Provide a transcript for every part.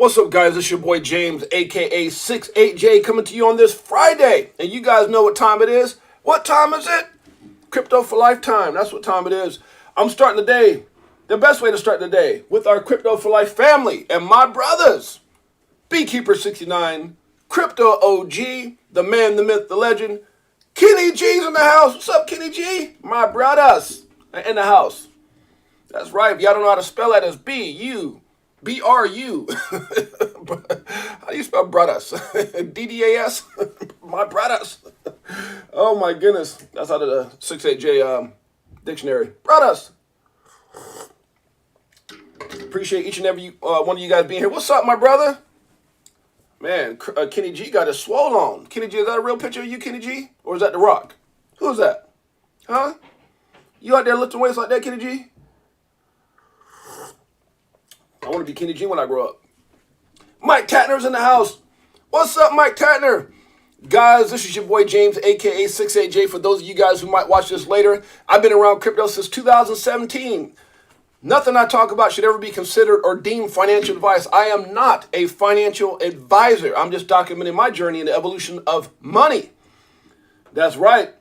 What's up, guys? It's your boy James, aka 68J, coming to you on this Friday. And you guys know what time it is. What time is it? Crypto for Lifetime. That's what time it is. I'm starting the day, the best way to start the day, with our Crypto for Life family and my brothers. Beekeeper69, Crypto OG, the man, the myth, the legend. Kenny G's in the house. What's up, Kenny G? My brothers are in the house. That's right. If y'all don't know how to spell that, it's B-U-B-R-U. How do you spell brothers? D-D-A-S? My brothers. Oh, my goodness. That's out of the 68J dictionary. Brothers. Appreciate each and every one of you guys being here. What's up, my brother? Man, Kenny G got his swole on. Kenny G, is that a real picture of you, Kenny G? Or is that The Rock? Who is that? Huh? You out there lifting weights like that, Kenny G? I want to be Kenny G when I grow up. Mike Tatner's in the house. What's up, Mike Tatner? Guys, this is your boy James, a.k.a. 68J. For those of you guys who might watch this later, I've been around crypto since 2017. Nothing I talk about should ever be considered or deemed financial advice. I am not a financial advisor. I'm just documenting my journey in the evolution of money. That's right.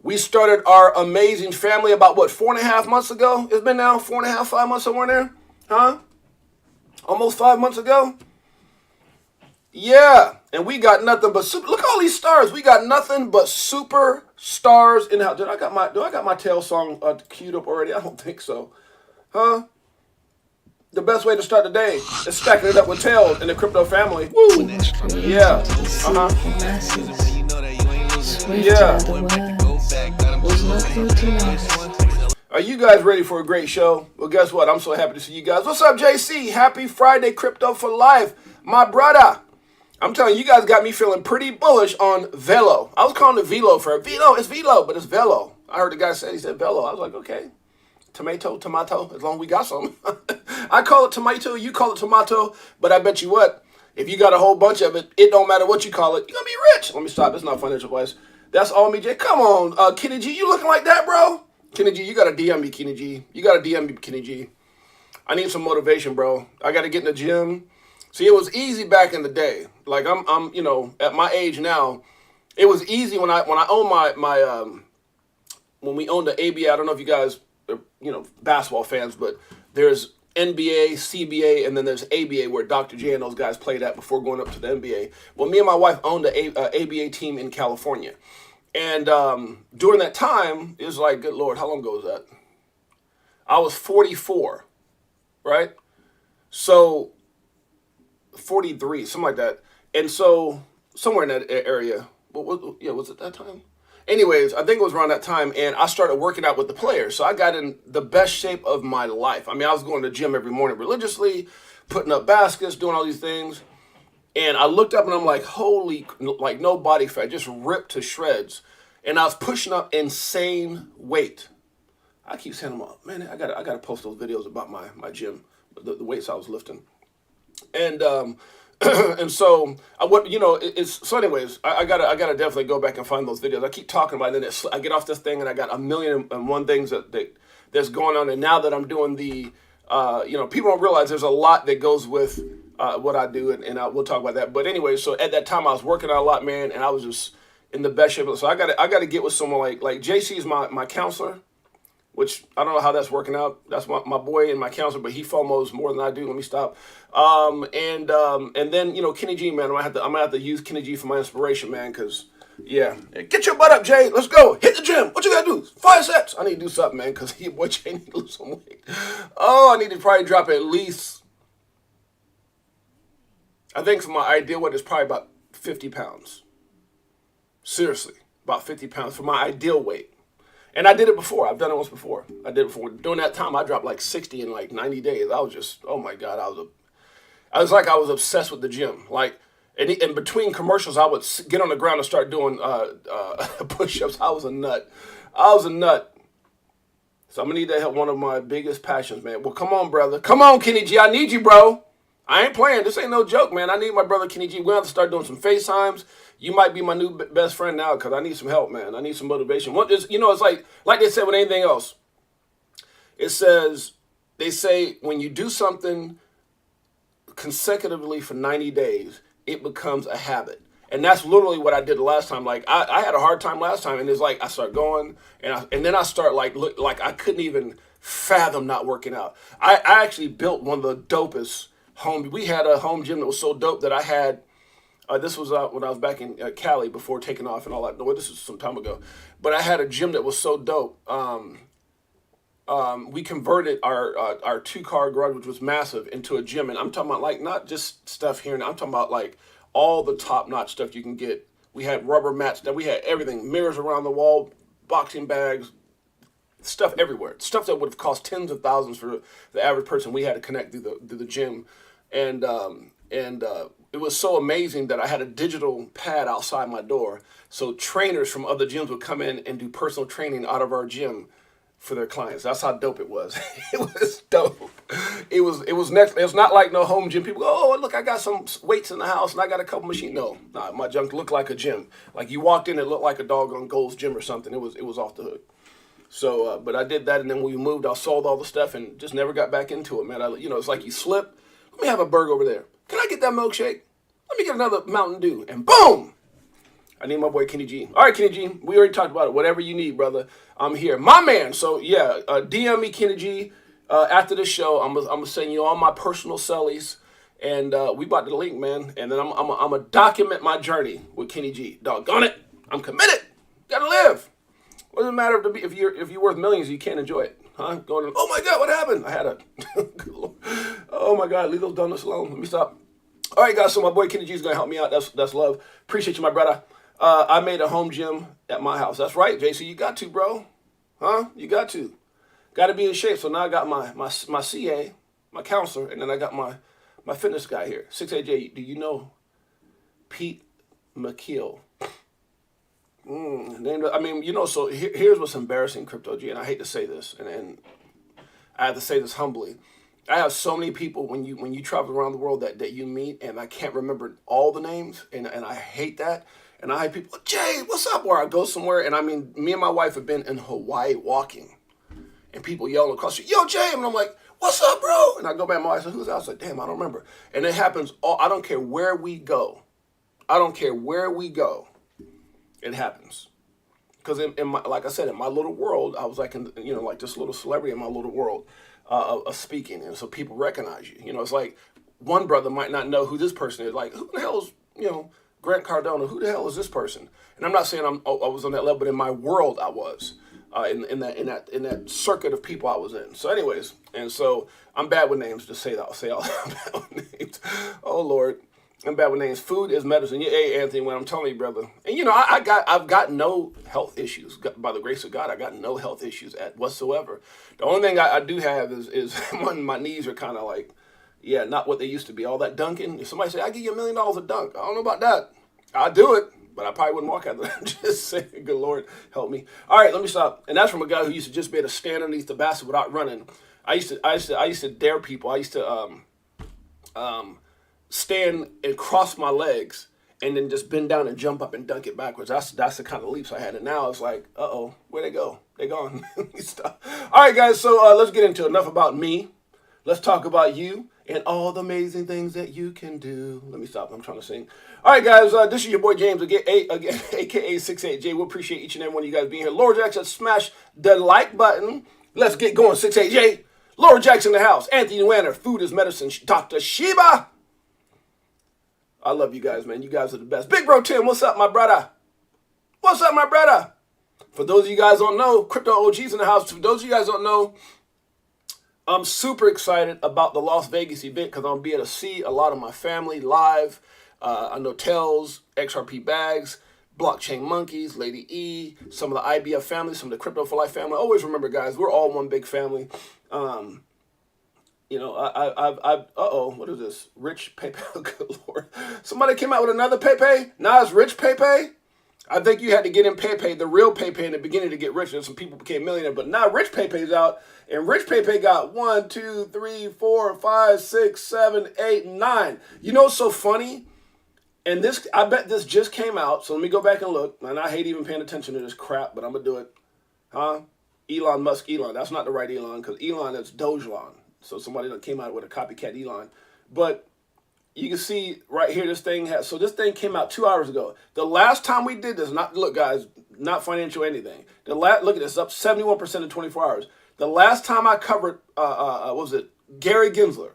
We started our amazing family about, 4.5 months ago? It's been now 4.5, 5 months, somewhere in there? Huh? Almost 5 months ago? Yeah, and we got nothing but super. Look at all these stars. We got nothing but super stars in the house. Do I got my tail song queued up already? I don't think so. Huh? The best way to start the day is stacking it up with tails in the crypto family. Woo! Yeah. Uh-huh. Yeah. Are you guys ready for a great show? Well, guess what? I'm so happy to see you guys. What's up, JC? Happy Friday, Crypto for Life. My brother. I'm telling you, you guys got me feeling pretty bullish on VTHO. I was calling it VTHO for VTHO. It's VTHO, but it's VTHO. I heard the guy say, he said VTHO. I was like, okay. Tomato, as long as we got some. I call it tomato, you call it tomato, but I bet you what, if you got a whole bunch of it, it don't matter what you call it, you're going to be rich. Let me stop. It's not financial advice. That's all me, Jay. Come on, Kenny G, you looking like that, bro? Kenny G, you got to DM me, Kenny G. You got to DM me, Kenny G. I need some motivation, bro. I got to get in the gym. See, it was easy back in the day. Like, I'm at my age now, it was easy when I owned when we owned the ABA. I don't know if you guys basketball fans, but there's NBA, CBA, and then there's ABA where Dr. J and those guys played at before going up to the NBA. Well, me and my wife owned the ABA team in California. And during that time, it was like, good Lord, how long ago was that? I was 44, right? So 43, something like that. And so somewhere in that area, was it that time? Anyways, I think it was around that time, and I started working out with the players. So I got in the best shape of my life. I mean, I was going to the gym every morning religiously, putting up baskets, doing all these things. And I looked up, and I'm like, holy, like no body fat, just ripped to shreds. And I was pushing up insane weight. I keep saying, man, I gotta post those videos about my gym, the weights I was lifting. And and so so anyways, I gotta definitely go back and find those videos. I keep talking about it, and I get off this thing, and I got 1,000,001 things that's going on. And now that I'm doing the people don't realize there's a lot that goes with what I do, and we'll talk about that. But anyway, so at that time I was working out a lot, man, and I was just in the best shape. So I gotta get with someone like JC is my counselor, which I don't know how that's working out. That's my boy and my counselor, but he FOMOs more than I do. Let me stop. And then Kenny G, man, I'm gonna have to use Kenny G for my inspiration, man, because yeah, get your butt up, Jay. Let's go. Hit the gym. What you gotta do? 5 sets. I need to do something, man, because boy Jay need to lose some weight. Oh, I need to probably drop at least. I think for my ideal weight is probably about 50 pounds. Seriously, about 50 pounds for my ideal weight. And I did it before. I've done it once before. I did it before. During that time, I dropped like 60 in like 90 days. I was just, oh my God, I was obsessed with the gym. Like, and in between commercials, I would get on the ground and start doing push-ups. I was a nut. So I'm gonna need that help. One of my biggest passions, man. Well, come on, brother. Come on, Kenny G. I need you, bro. I ain't playing. This ain't no joke, man. I need my brother Kenny G. We're going to have to start doing some FaceTimes. You might be my new best friend now because I need some help, man. I need some motivation. It's like they said with anything else. They say when you do something consecutively for 90 days, it becomes a habit. And that's literally what I did the last time. Like I had a hard time last time, and it's like I start going, and then I start look like I couldn't even fathom not working out. I actually built one of the dopest home. We had a home gym that was so dope that I had. This was when I was back in Cali before taking off and all that. No, this was some time ago, but I had a gym that was so dope. We converted our 2-car garage, which was massive, into a gym, and I'm talking about like not just stuff here, and I'm talking about like all the top-notch stuff you can get. We had rubber mats, that we had everything, mirrors around the wall, boxing bags, stuff everywhere, stuff that would have cost tens of thousands for the average person. We had to connect through the gym, and it was so amazing that I had a digital pad outside my door, so trainers from other gyms would come in and do personal training out of our gym for their clients. That's how dope it was. It was dope. It was next. It's not like no home gym. People go, oh look, I got some weights in the house and I got a couple machines. No, nah, my junk looked like a gym. Like you walked in, it looked like a doggone Gold's Gym or something. It was off the hook. So, but I did that, and then when we moved, I sold all the stuff and just never got back into it, man. It's like you slip. Let me have a burger over there. Can I get that milkshake? Let me get another Mountain Dew, and boom. I need my boy Kenny G. All right, Kenny G, we already talked about it. Whatever you need, brother, I'm here. My man. So, yeah, DM me, Kenny G. After the show, I'm gonna send you all my personal cellies, and we about to link, man. And then I'm gonna document my journey with Kenny G. Doggone it, I'm committed. Gotta live. What does it matter if you're worth millions, you can't enjoy it, huh? Going, oh my God, what happened? I had a, oh my God, leave those donuts alone. Let me stop. All right, guys. So my boy Kenny G is gonna help me out. That's love. Appreciate you, my brother. I made a home gym at my house. That's right, JC. You got to, bro. Huh? You got to. Got to be in shape. So now I got my CA, my counselor, and then I got my fitness guy here. 68J. Do you know Pete McKeel? I mean, so here's what's embarrassing, Crypto G, and I hate to say this, and I have to say this humbly. I have so many people when you travel around the world that you meet, and I can't remember all the names, and I hate that. And I have people, Jay, what's up? Or I go somewhere, and I mean, me and my wife have been in Hawaii walking, and people yelling across the street, yo, Jay, and I'm like, what's up, bro? And I go back, my wife says, who's that? I was like, damn, I don't remember. And it happens I don't care where we go. I don't care where we go. It happens. Because like I said, in my little world, I was like, like this little celebrity in my little world of speaking. And so people recognize you. It's like one brother might not know who this person is. Like, who the hell is, Grant Cardone? Who the hell is this person? And I'm not saying I was on that level, but in my world, I was. In that circuit of people I was in. So anyways, and so I'm bad with names. Just say that. I'll say all I'm bad with names. Oh Lord. I'm bad with names. Food is medicine. Yeah, hey, Anthony, when I'm telling you, brother. And I've got no health issues. By the grace of God, I got no health issues whatsoever. The only thing I do have is when my knees are kind of like, yeah, not what they used to be. All that dunking. If somebody say, I give you $1 million a dunk, I don't know about that. I'll do it, but I probably wouldn't walk out there. Just saying, good Lord, help me. All right, let me stop. And that's from a guy who used to just be able to stand underneath the basket without running. I used to dare people. I used to stand and cross my legs and then just bend down and jump up and dunk it backwards. That's the kind of leaps I had. And now it's like, uh-oh, where'd they go? They gone. Stop. All right, guys, so let's get into it. Enough about me. Let's talk about you and all the amazing things that you can do. Let me stop. I'm trying to sing. All right, guys, this is your boy James, again, a.k.a. 68J. We appreciate each and every one of you guys being here. Laura Jackson, smash the like button. Let's get going, 68J. Laura Jackson in the house. Anthony Wanner, Food is Medicine. Dr. Sheba. I love you guys, man. You guys are the best. Big Bro Tim, what's up, my brother? What's up, my brother? For those of you guys don't know, Crypto OGs in the house. For those of you guys don't know, I'm super excited about the Las Vegas event because I'm going to be able to see a lot of my family live. I know Tells, XRP Bags, Blockchain Monkeys, Lady E, some of the IBF family, some of the Crypto for Life family. Always remember, guys, we're all one big family. What is this? Rich Pepe. Good Lord. Somebody came out with another Pepe. Now it's Rich Pepe. I think you had to get in Pepe, the real Pepe in the beginning to get rich, and some people became millionaire. But now Rich Pepe's out, and Rich Pepe got 1, 2, 3, 4, 5, 6, 7, 8, 9. You know what's so funny? And this, I bet this just came out, so let me go back and look. And I hate even paying attention to this crap, but I'm going to do it. Huh? Elon Musk, Elon. That's not the right Elon, because Elon is Dogelon. So somebody that came out with a copycat Elon. But you can see right here, this thing has, so this thing came out 2 hours ago. The last time we did this, not, look guys, not financial anything. Look at this, up 71% in 24 hours. The last time I covered, what was it, Gary Gensler,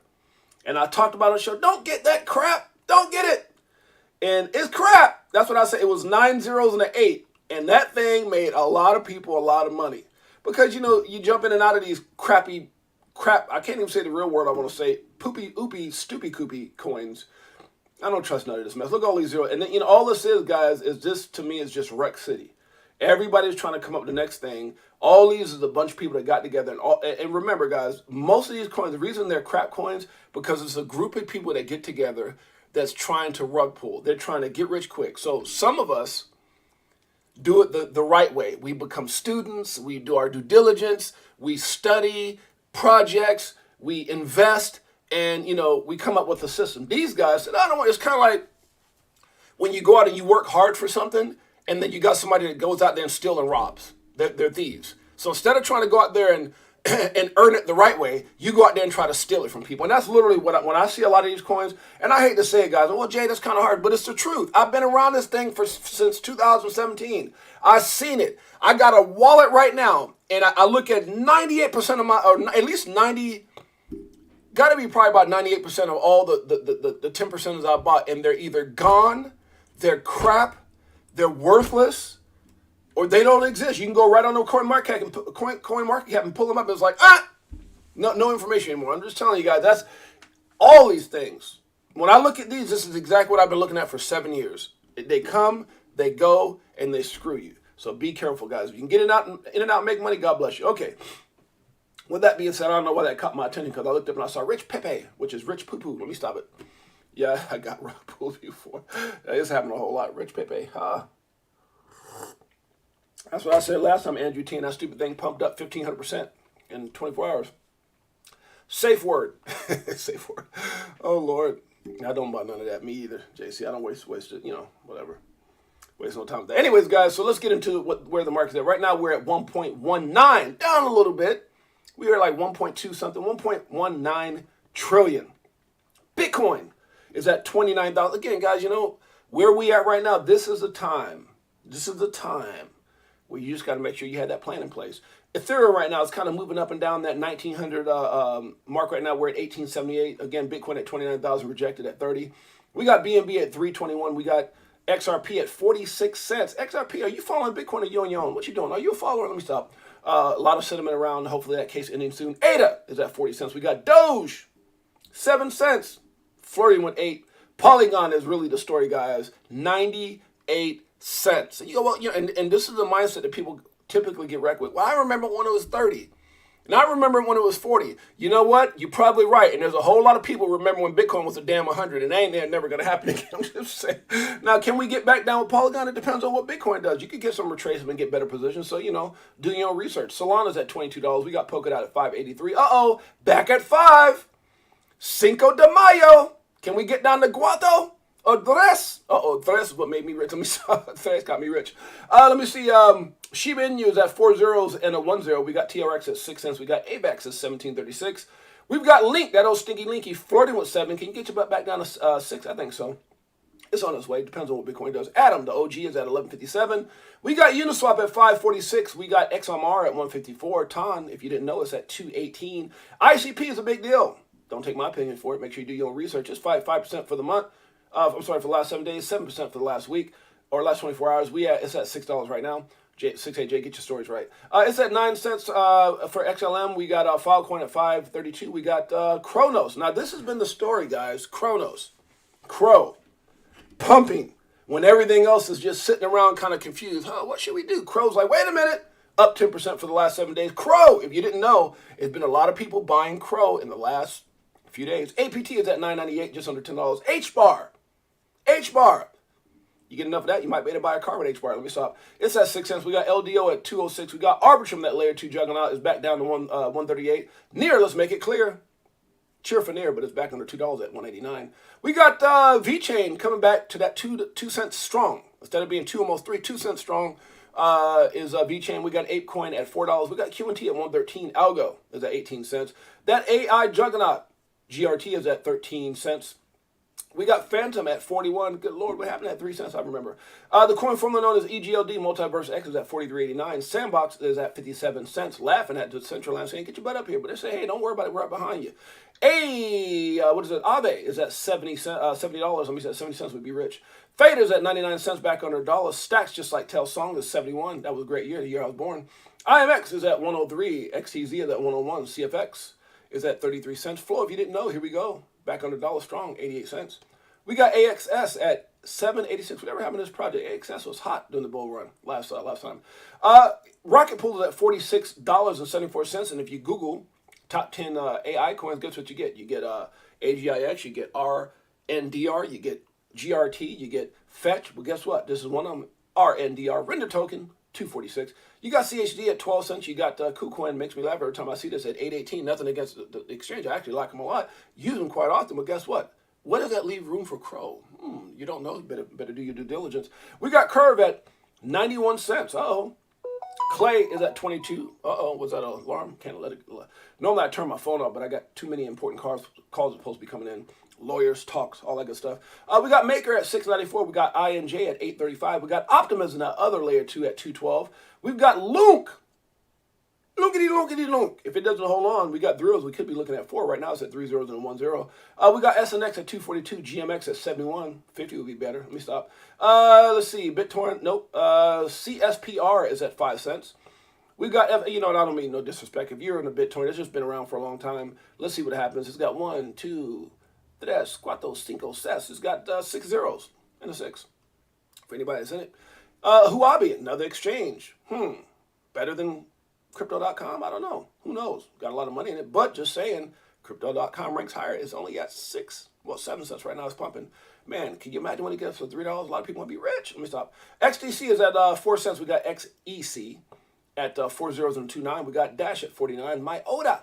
and I talked about on the show, don't get that crap, don't get it. And it's crap. That's what I said. It was 9 zeros and an 8. And that thing made a lot of people a lot of money. Because, you know, you jump in and out of these crap, I can't even say the real word I want to say, poopy, oopy, stoopy, koopy coins. I don't trust none of this mess. Look at all these zeros. And then, you know, all this is, guys, is this, to me, is just Wreck City. Everybody's trying to come up with the next thing. All these is a bunch of people that got together. And remember, guys, most of these coins, the reason they're crap coins, because it's a group of people that get together that's trying to rug pull. They're trying to get rich quick. So some of us do it the right way. We become students. We do our due diligence. We study projects. We invest. And, you know, we come up with a system. These guys said, I don't want, it's kind of like when you go out and you work hard for something, and then you got somebody that goes out there and steals and robs. They're thieves. So instead of trying to go out there and earn it the right way, you go out there and try to steal it from people. And that's literally what when I see a lot of these coins, and I hate to say it, guys, well, Jay, that's kind of hard, but it's the truth. I've been around this thing since 2017. I've seen it. I got a wallet right now, and I look at 98% of my, or at least 90, got to be probably about 98% of all the 10% I bought, and they're either gone, they're crap, they're worthless, or they don't exist. You can go right on the CoinMarketCap and pull them up. It's like, no information anymore. I'm just telling you guys, that's all these things. When I look at these, this is exactly what I've been looking at for 7 years. They come, they go, and they screw you. So be careful, guys. If you can get in and out, make money, God bless you. Okay. With that being said, I don't know why that caught my attention, because I looked up and I saw Rich Pepe, which is Rich Poo Poo. Let me stop it. Yeah, I got rug pulled before. It's happening a whole lot. Rich Pepe. That's what I said last time, Andrew T, and that stupid thing pumped up 1,500% in 24 hours. Safe word. Safe word. Oh, Lord. I don't buy none of that. Me either, JC. I don't waste it, you know, whatever. Waste no time with that. Anyways, guys, so let's get into where the market's at. Right now, we're at 1.19, down a little bit. We are like 1.2 something, 1.19 trillion. Bitcoin is at 29,000. Again, guys, you know, where we at right now, this is the time. This is the time where you just got to make sure you have that plan in place. Ethereum right now is kind of moving up and down that 1900 mark right now. We're at 1878. Again, Bitcoin at 29,000, rejected at 30. We got BNB at 321. We got XRP at 46 cents. XRP, are you following Bitcoin or you on your own? What you doing? Are you a follower? Let me stop. A lot of sentiment around. Hopefully that case ending soon. ADA is at 40 cents. We got Doge, 7 cents, flirting with 8. Polygon is really the story, guys. 98 cents. And you go, well, you know, and this is the mindset that people typically get wrecked with. Well, I remember when it was 30. And I remember when it was 40. You know what? You're probably right. And there's a whole lot of people remember when Bitcoin was a damn 100. And ain't never going to happen again. I'm just saying. Now, can we get back down with Polygon? It depends on what Bitcoin does. You could get some retracement and get better positions. So, you know, do your own research. Solana's at $22. We got Polkadot at $5.83. Uh-oh. Back at 5. Cinco de Mayo. Can we get down to Guato? Or Tres? Uh-oh, Tres is what made me rich. Let me see. Tres got me rich. Let me see. Shiba Inu is at 4 zeros and a 1 0. We got TRX at 6 cents. We got AVAX at 1736. We've got Link, that old stinky Linky, flirting with 7. Can you get your butt back down to 6? I think so. It's on its way. Depends on what Bitcoin does. Atom, the OG, is at 1157. We got Uniswap at 546. We got XMR at 154. TON, if you didn't know, it's at 218. ICP is a big deal. Don't take my opinion for it. Make sure you do your own research. It's 5% for the month. I'm sorry, for the last 7 days, 7% for the last week, or last 24 hours. It's at $6 right now. 68J, get your stories right. It's at 9 cents for XLM. We got Filecoin at 5.32. We got Kronos. Now, this has been the story, guys. Kronos. Crow. Pumping. When everything else is just sitting around kind of confused. What should we do? Crow's like, wait a minute. Up 10% for the last 7 days. Crow, if you didn't know, it's been a lot of people buying Crow in the last few days. APT is at $9.98, just under $10. H-bar. H-bar. You get enough of that, you might be able to buy a car with H-bar. Let me stop. It's at 6 cents. We got LDO at 206. We got Arbitrum, that layer 2 juggernaut, is back down to 138. Near, let's make it clear. Cheer for Near, but it's back under $2 at 189. We got VeChain coming back to that 2 cents strong. Instead of being 2, almost 3, 2 cents strong is VeChain. We got ApeCoin at $4. We got QNT at 113. Algo is at 18 cents. That AI juggernaut, GRT, is at 13 cents. We got Phantom at 41. Good Lord, what happened at 3 cents? I remember. The coin formerly known as EGLD, Multiverse X, is at 43.89. Sandbox is at 57 cents. Laughing at the Central Line saying, get your butt up here. But they say, hey, don't worry about it. We're right behind you. Hey, what is it? Aave is at $70. Let me say 70 cents would be rich. Fade is at 99 cents, back under $1. Stacks, just like Tell Song, is 71. That was a great year, the year I was born. IMX is at 103. XTZ is at 101. CFX is at 33 cents. Flow, if you didn't know, here we go. Back under $1 strong, 88 cents. We got AXS at 786. Whatever happened to this project? AXS was hot during the bull run last time. Rocket Pool is at $46.74. And if you Google top 10 AI coins, guess what you get? You get AGIX, you get RNDR, you get GRT, you get Fetch. Well, guess what? This is one of them. RNDR, Render Token, 246. You got CHD at 12 cents. You got KuCoin, makes me laugh every time I see this, at 818. Nothing against the exchange. I actually like them a lot. Use them quite often, but guess what? What does that leave room for Crow? You don't know. You better do your due diligence. We got Curve at 91 cents. Uh-oh. Clay is at 22. Uh-oh. Was that an alarm? Can't let it. Normally I turn my phone off, but I got too many important calls supposed to be coming in. Lawyers, talks, all that good stuff. We got Maker at 694. We got INJ at 835. We got Optimism, that other layer 2, at 212. We've got Lunk. Lunkity. If it doesn't hold on, we got zeros. We could be looking at 4 right now. It's at 3 zeros and 1 0. We got SNX at 242. GMX at 71. 50 would be better. Let me stop. Let's see. BitTorrent, nope. CSPR is at 5 cents. We've got, you know, I don't mean no disrespect. If you're in a BitTorrent, it's just been around for a long time. Let's see what happens. It's got 1, 2, 3, 4, 5, 6. It's got 6 zeros and a 6 for anybody that's in it. Huobi, another exchange. Better than Crypto.com? I don't know. Who knows? Got a lot of money in it. But just saying, Crypto.com ranks higher. It's only at 7 cents right now. It's pumping. Man, can you imagine when it gets to $3? A lot of people want to be rich. Let me stop. XDC is at 4 cents. We got XEC at 4 zeros and 29. We got Dash at 49. MyOda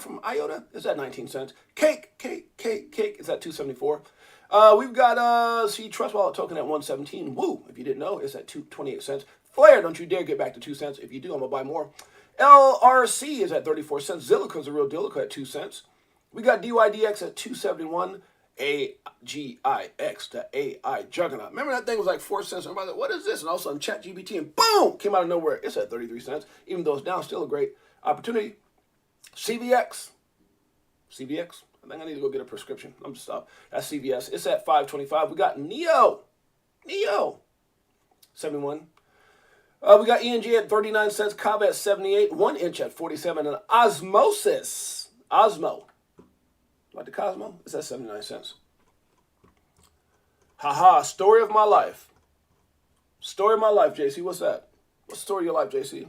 from IOTA is at 19 cents. Cake is at 274. We've got Trust Wallet token at 117. Woo, if you didn't know, it's at 28 cents. Flare, don't you dare get back to 2 cents. If you do, I'm going to buy more. LRC is at 34 cents. Zillico's a real deal at 2 cents. We got DYDX at 271. AGIX, the AI juggernaut. Remember that thing was like 4 cents? Everybody like, what is this? And all of a sudden, ChatGPT, and boom, came out of nowhere. It's at 33 cents. Even though it's down, still a great opportunity. CVX. I think I need to go get a prescription. I'm just stop. That's CVS. It's at 525. We got Neo. 71. We got ENG at 39 cents. Kava at 78. 1 inch at 47. And Osmosis. Osmo. Like the Cosmo? It's at 79 cents. Haha. Story of my life. Story of my life, JC. What's that? What's the story of your life, JC?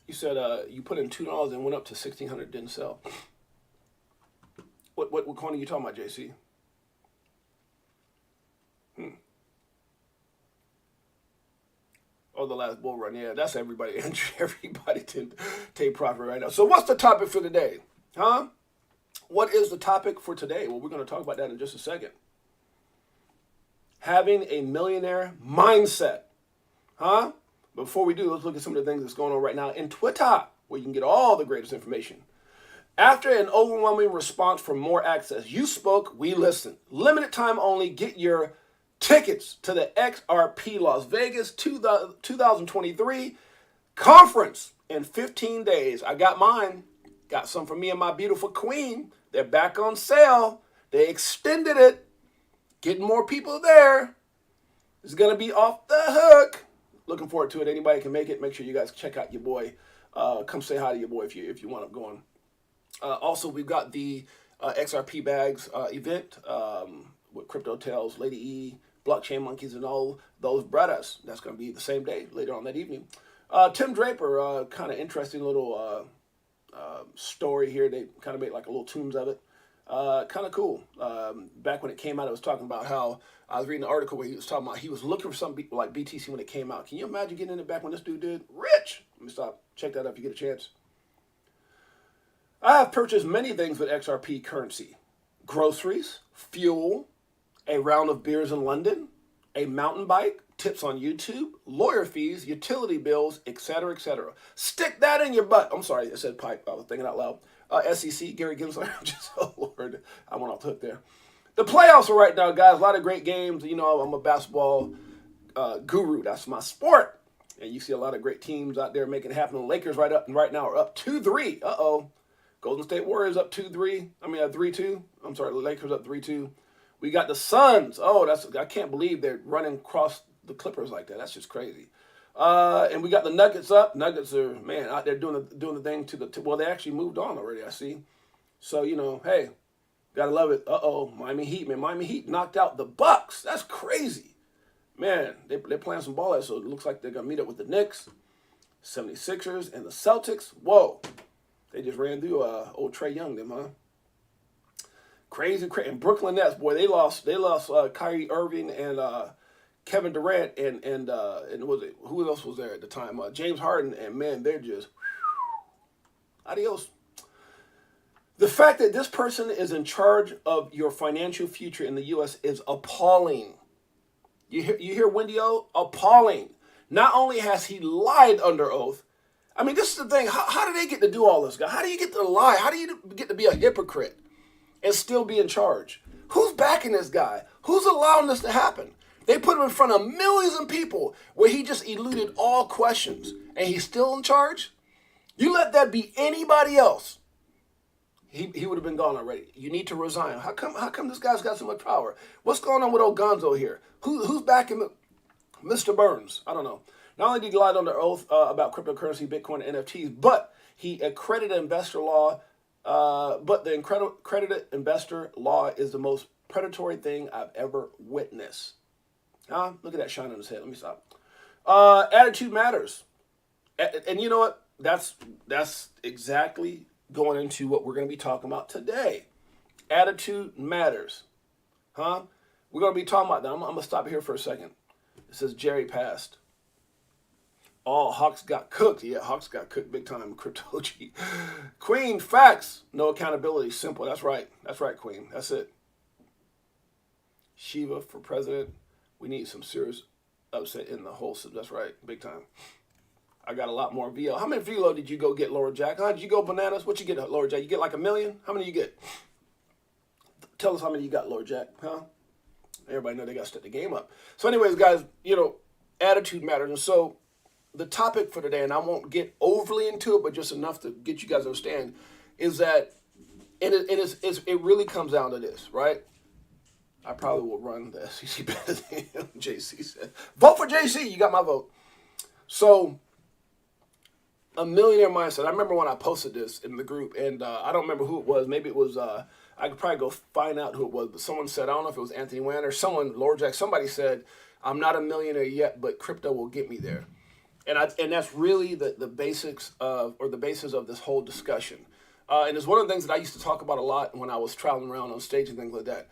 You said you put in $2 and went up to $1,600, didn't sell. What coin are you talking about, JC? Oh, the last bull run. Yeah, that's everybody. Everybody didn't take profit right now. So what's the topic for today? Huh? What is the topic for today? Well, we're going to talk about that in just a second. Having a millionaire mindset. Huh? Before we do, let's look at some of the things that's going on right now in Twitter, where you can get all the greatest information. After an overwhelming response for more access, you spoke, we listened. Limited time only. Get your tickets to the XRP Las Vegas 2023 conference in 15 days. I got mine. Got some for me and my beautiful queen. They're back on sale. They extended it. Getting more people there. It's going to be off the hook. Looking forward to it. Anybody can make it. Make sure you guys check out your boy. Come say hi to your boy if you want to go on. Also, we've got the XRP Bags event with Crypto Tales, Lady E, Blockchain Monkeys, and all those brothers. That's going to be the same day, later on that evening. Tim Draper, kind of interesting little story here. They kind of made like a little tunes of it. Kind of cool. Back when it came out, it was talking about how I was reading an article where he was talking about he was looking for something like BTC when it came out. Can you imagine getting in it back when this dude did? Rich! Let me stop. Check that out if you get a chance. I have purchased many things with XRP currency. Groceries, fuel, a round of beers in London, a mountain bike, tips on YouTube, lawyer fees, utility bills, etc., etc. Stick that in your butt. I'm sorry, I said pipe. I was thinking out loud. SEC, Gary Gensler. Just, oh, Lord, I went off the hook there. The playoffs are right now, guys. A lot of great games. You know, I'm a basketball guru. That's my sport. And you see a lot of great teams out there making it happen. The Lakers right now are up 2-3. Uh-oh. Golden State Warriors up 2-3. 3-2. I'm sorry, the Lakers up 3-2. We got the Suns. Oh, I can't believe they're running across the Clippers like that. That's just crazy. And we got the Nuggets up. Nuggets are, man, out there doing the thing well, they actually moved on already, I see. So, you know, hey, gotta love it. Uh-oh, Miami Heat, man. Miami Heat knocked out the Bucks. That's crazy. Man, they're playing some ball, so it looks like they're going to meet up with the Knicks, 76ers, and the Celtics. Whoa. They just ran through old Trae Young, them, huh? Crazy. And Brooklyn Nets, boy, they lost Kyrie Irving and Kevin Durant and was it, who else was there at the time? James Harden, and man, they're just adios. The fact that this person is in charge of your financial future in the U.S. is appalling. You hear Wendy O? Appalling. Not only has he lied under oath, I mean, this is the thing. How do they get to do all this, guy? How do you get to lie? How do you get to be a hypocrite and still be in charge? Who's backing this guy? Who's allowing this to happen? They put him in front of millions of people where he just eluded all questions, and he's still in charge? You let that be anybody else, he would have been gone already. You need to resign. How come this guy's got so much power? What's going on with old Gonzo here? Who's backing Mr. Burns? I don't know. Not only did he lie under oath about cryptocurrency, Bitcoin, and NFTs, but he accredited investor law. But the accredited investor law is the most predatory thing I've ever witnessed. Look at that shine on his head. Let me stop. Attitude matters. And you know what? That's exactly going into what we're going to be talking about today. Attitude matters. We're going to be talking about that. I'm going to stop here for a second. It says Jerry passed. Oh, Hawks got cooked. Yeah, Hawks got cooked big time. Crypto G. Queen, facts. No accountability. Simple. That's right. That's right, Queen. That's it. Shiva for president. We need some serious upset in the whole system. That's right. Big time. I got a lot more VO. How many VTHO did you go get, Laura Jack? Did you go bananas? What you get, Laura Jack? You get like 1 million? How many you get? Tell us how many you got, Laura Jack. Everybody know they got to step the game up. So anyways, guys, you know, attitude matters. And so the topic for today, and I won't get overly into it, but just enough to get you guys to understand, is that it really comes down to this, right? I probably will run the SEC better than him, JC said. Vote for JC. You got my vote. So a millionaire mindset. I remember when I posted this in the group, and I don't remember who it was. Maybe it was, I could probably go find out who it was, but someone said, I don't know if it was Anthony Wan or someone, Lord Jack, somebody said, I'm not a millionaire yet, but crypto will get me there. And that's really the basics of, or the basis of this whole discussion. And it's one of the things that I used to talk about a lot when I was traveling around on stage and things like that.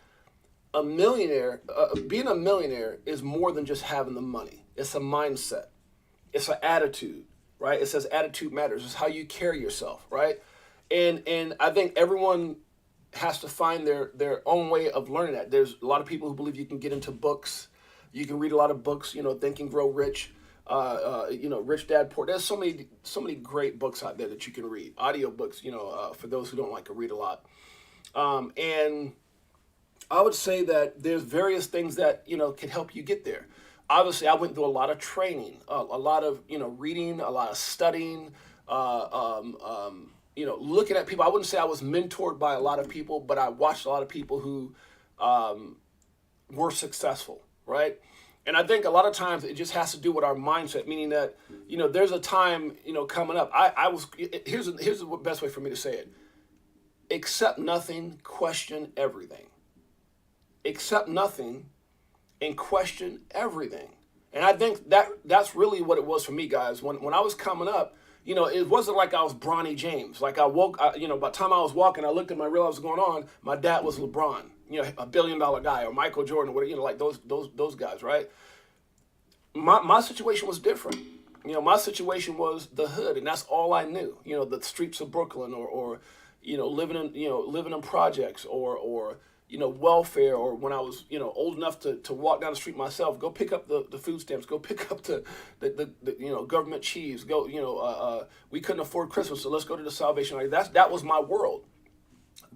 A millionaire, being a millionaire is more than just having the money. It's a mindset. It's an attitude, right? It says attitude matters. It's how you carry yourself, right? And I think everyone has to find their own way of learning that. There's a lot of people who believe you can get into books. You can read a lot of books, you know, Think and Grow Rich, you know, Rich Dad Poor. There's so many great books out there that you can read. Audio books, you know, for those who don't like to read a lot. And I would say that there's various things that, you know, can help you get there. Obviously, I went through a lot of training, a lot of, you know, reading, a lot of studying, you know, looking at people. I wouldn't say I was mentored by a lot of people, but I watched a lot of people who were successful, right? And I think a lot of times it just has to do with our mindset, meaning that, you know, there's a time, you know, coming up. Here's the best way for me to say it. Accept nothing, question everything. Accept nothing and question everything. And I think that's really what it was for me, guys. When I was coming up, you know, it wasn't like I was Bronny James. Like you know, by the time I was walking, I looked at my realized what was going on. My dad was LeBron, you know, $1 billion guy, or Michael Jordan, or whatever, you know, like those guys, right? My situation was different. You know, my situation was the hood, and that's all I knew. You know, the streets of Brooklyn, or you know, living in projects, or welfare, or when I was, old enough to walk down the street myself, go pick up the food stamps, go pick up the government cheese, go, we couldn't afford Christmas, so let's go to the Salvation Army. That was my world.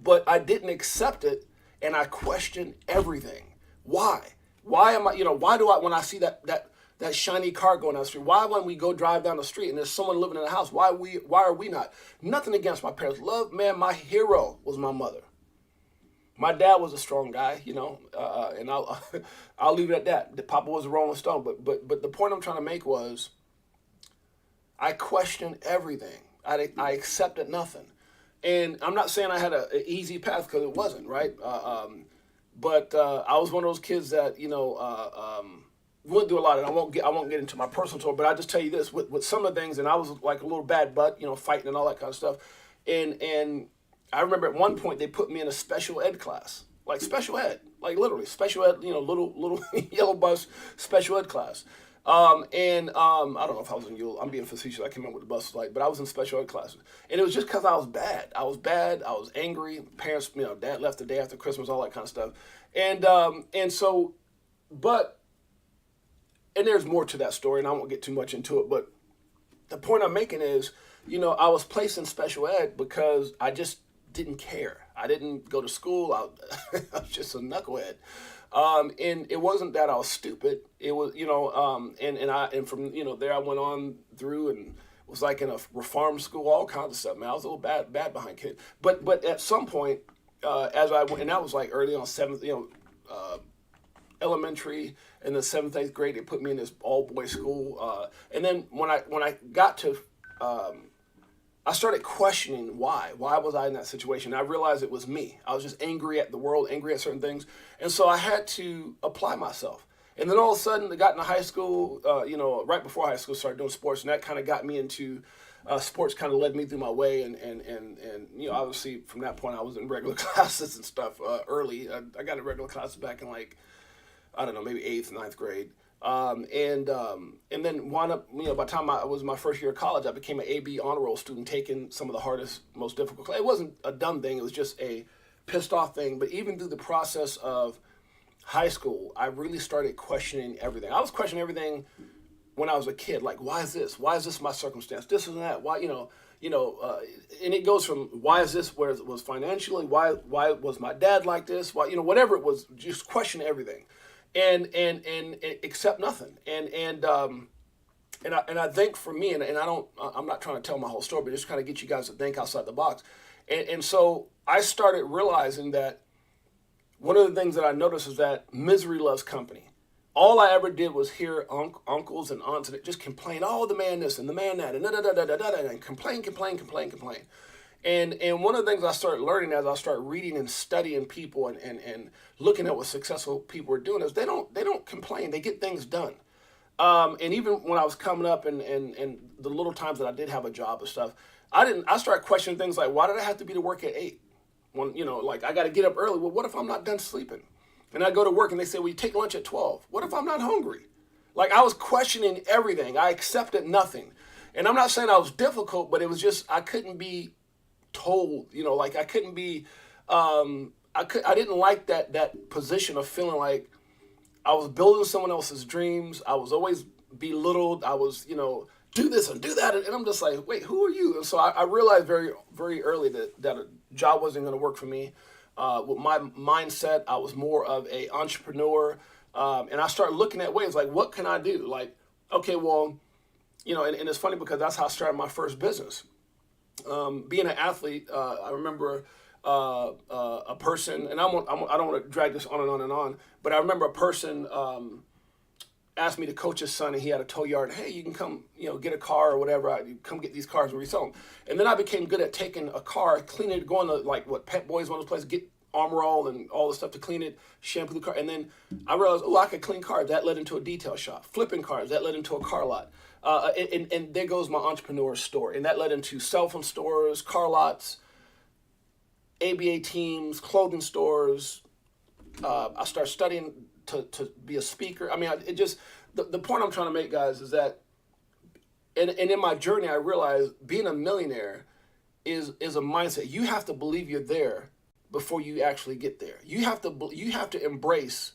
But I didn't accept it, and I questioned everything. Why? Why am I, why do I, when I see that shiny car going down the street, why when we go drive down the street and there's someone living in the house, why are we not? Nothing against my parents. My hero was my mother. My dad was a strong guy, and I'll leave it at that. The Papa was a Rolling Stone, but the point I'm trying to make was, I questioned everything. I accepted nothing, and I'm not saying I had an easy path, because it wasn't, right. But I was one of those kids that went through a lot, and I won't get into my personal story, but I just tell you this, with some of the things, and I was like a little bad butt, fighting and all that kind of stuff, and I remember at one point they put me in a special ed class, like special ed, like literally special ed, little yellow bus special ed class. I don't know if I was in yellow. I'm being facetious. I came up with the bus but I was in special ed classes, and it was just because I was bad. I was angry. Parents, dad left the day after Christmas, all that kind of stuff, and there's more to that story, and I won't get too much into it. But the point I'm making is, I was placed in special ed because I just didn't care. I didn't go to school. I was just a knucklehead. And it wasn't that I was stupid. It was, and from, there I went on through and was like in a reform school, all kinds of stuff, man. I was a little bad behind kid. But at some point, as I went, and that was like early on seventh, elementary, and then 7th, 8th grade, they put me in this all-boys school. And then when I got to, I started questioning why. Why was I in that situation? I realized it was me. I was just angry at the world, angry at certain things. And so I had to apply myself. And then all of a sudden, I got into high school, right before high school, started doing sports. And that kind of got me into sports, kind of led me through my way. And obviously from that point, I was in regular classes and stuff early. I got in regular classes back in maybe 8th, 9th grade. And then wound up, by the time I was my first year of college, I became an AB honor roll student, taking some of the hardest, most difficult classes. It wasn't a dumb thing. It was just a pissed off thing. But even through the process of high school, I really started questioning everything. I was questioning everything when I was a kid. Like, why is this? Why is this my circumstance? This and that. Why, and it goes from why is this where it was financially? Why was my dad like this? Why, whatever it was, just question everything. And accept nothing. And I think for me, and I'm not trying to tell my whole story, but just kind of get you guys to think outside the box. And so I started realizing that one of the things that I noticed is that misery loves company. All I ever did was hear uncles and aunts that just complain, oh, the man this and the man that, and and complain. And one of the things I started learning as I started reading and studying people and looking at what successful people were doing is they don't complain. They get things done. And even when I was coming up and the little times that I did have a job and stuff, I started questioning things like, why did I have to be to work at 8? When, I got to get up early. Well, what if I'm not done sleeping? And I go to work and they say, well, you take lunch at 12. What if I'm not hungry? I was questioning everything. I accepted nothing. And I'm not saying I was difficult, but it was just, I couldn't be told, I couldn't be, I didn't like that position of feeling like I was building someone else's dreams. I was always belittled. I was, do this and do that. And I'm just like, wait, who are you? And so I realized very, very early that a job wasn't going to work for me. With my mindset, I was more of an entrepreneur. And I started looking at ways like, what can I do? Okay, well, and it's funny because that's how I started my first business. Being an athlete, I remember a person, and I don't want to drag this on and on and on, but I remember a person asked me to coach his son, and he had a tow yard. Hey, you can come, get a car or whatever. Come get these cars and resell them. And then I became good at taking a car, cleaning it, going to Pet Boys, one of those places, get Armor All and all the stuff to clean it, shampoo the car. And then I realized, I could clean cars. That led into a detail shop. Flipping cars, that led into a car lot. And there goes my entrepreneur story. And that led into cell phone stores, car lots, ABA teams, clothing stores. I started studying to be a speaker. The point I'm trying to make, guys, is that, and in my journey, I realized being a millionaire is a mindset. You have to believe you're there before you actually get there. You have to embrace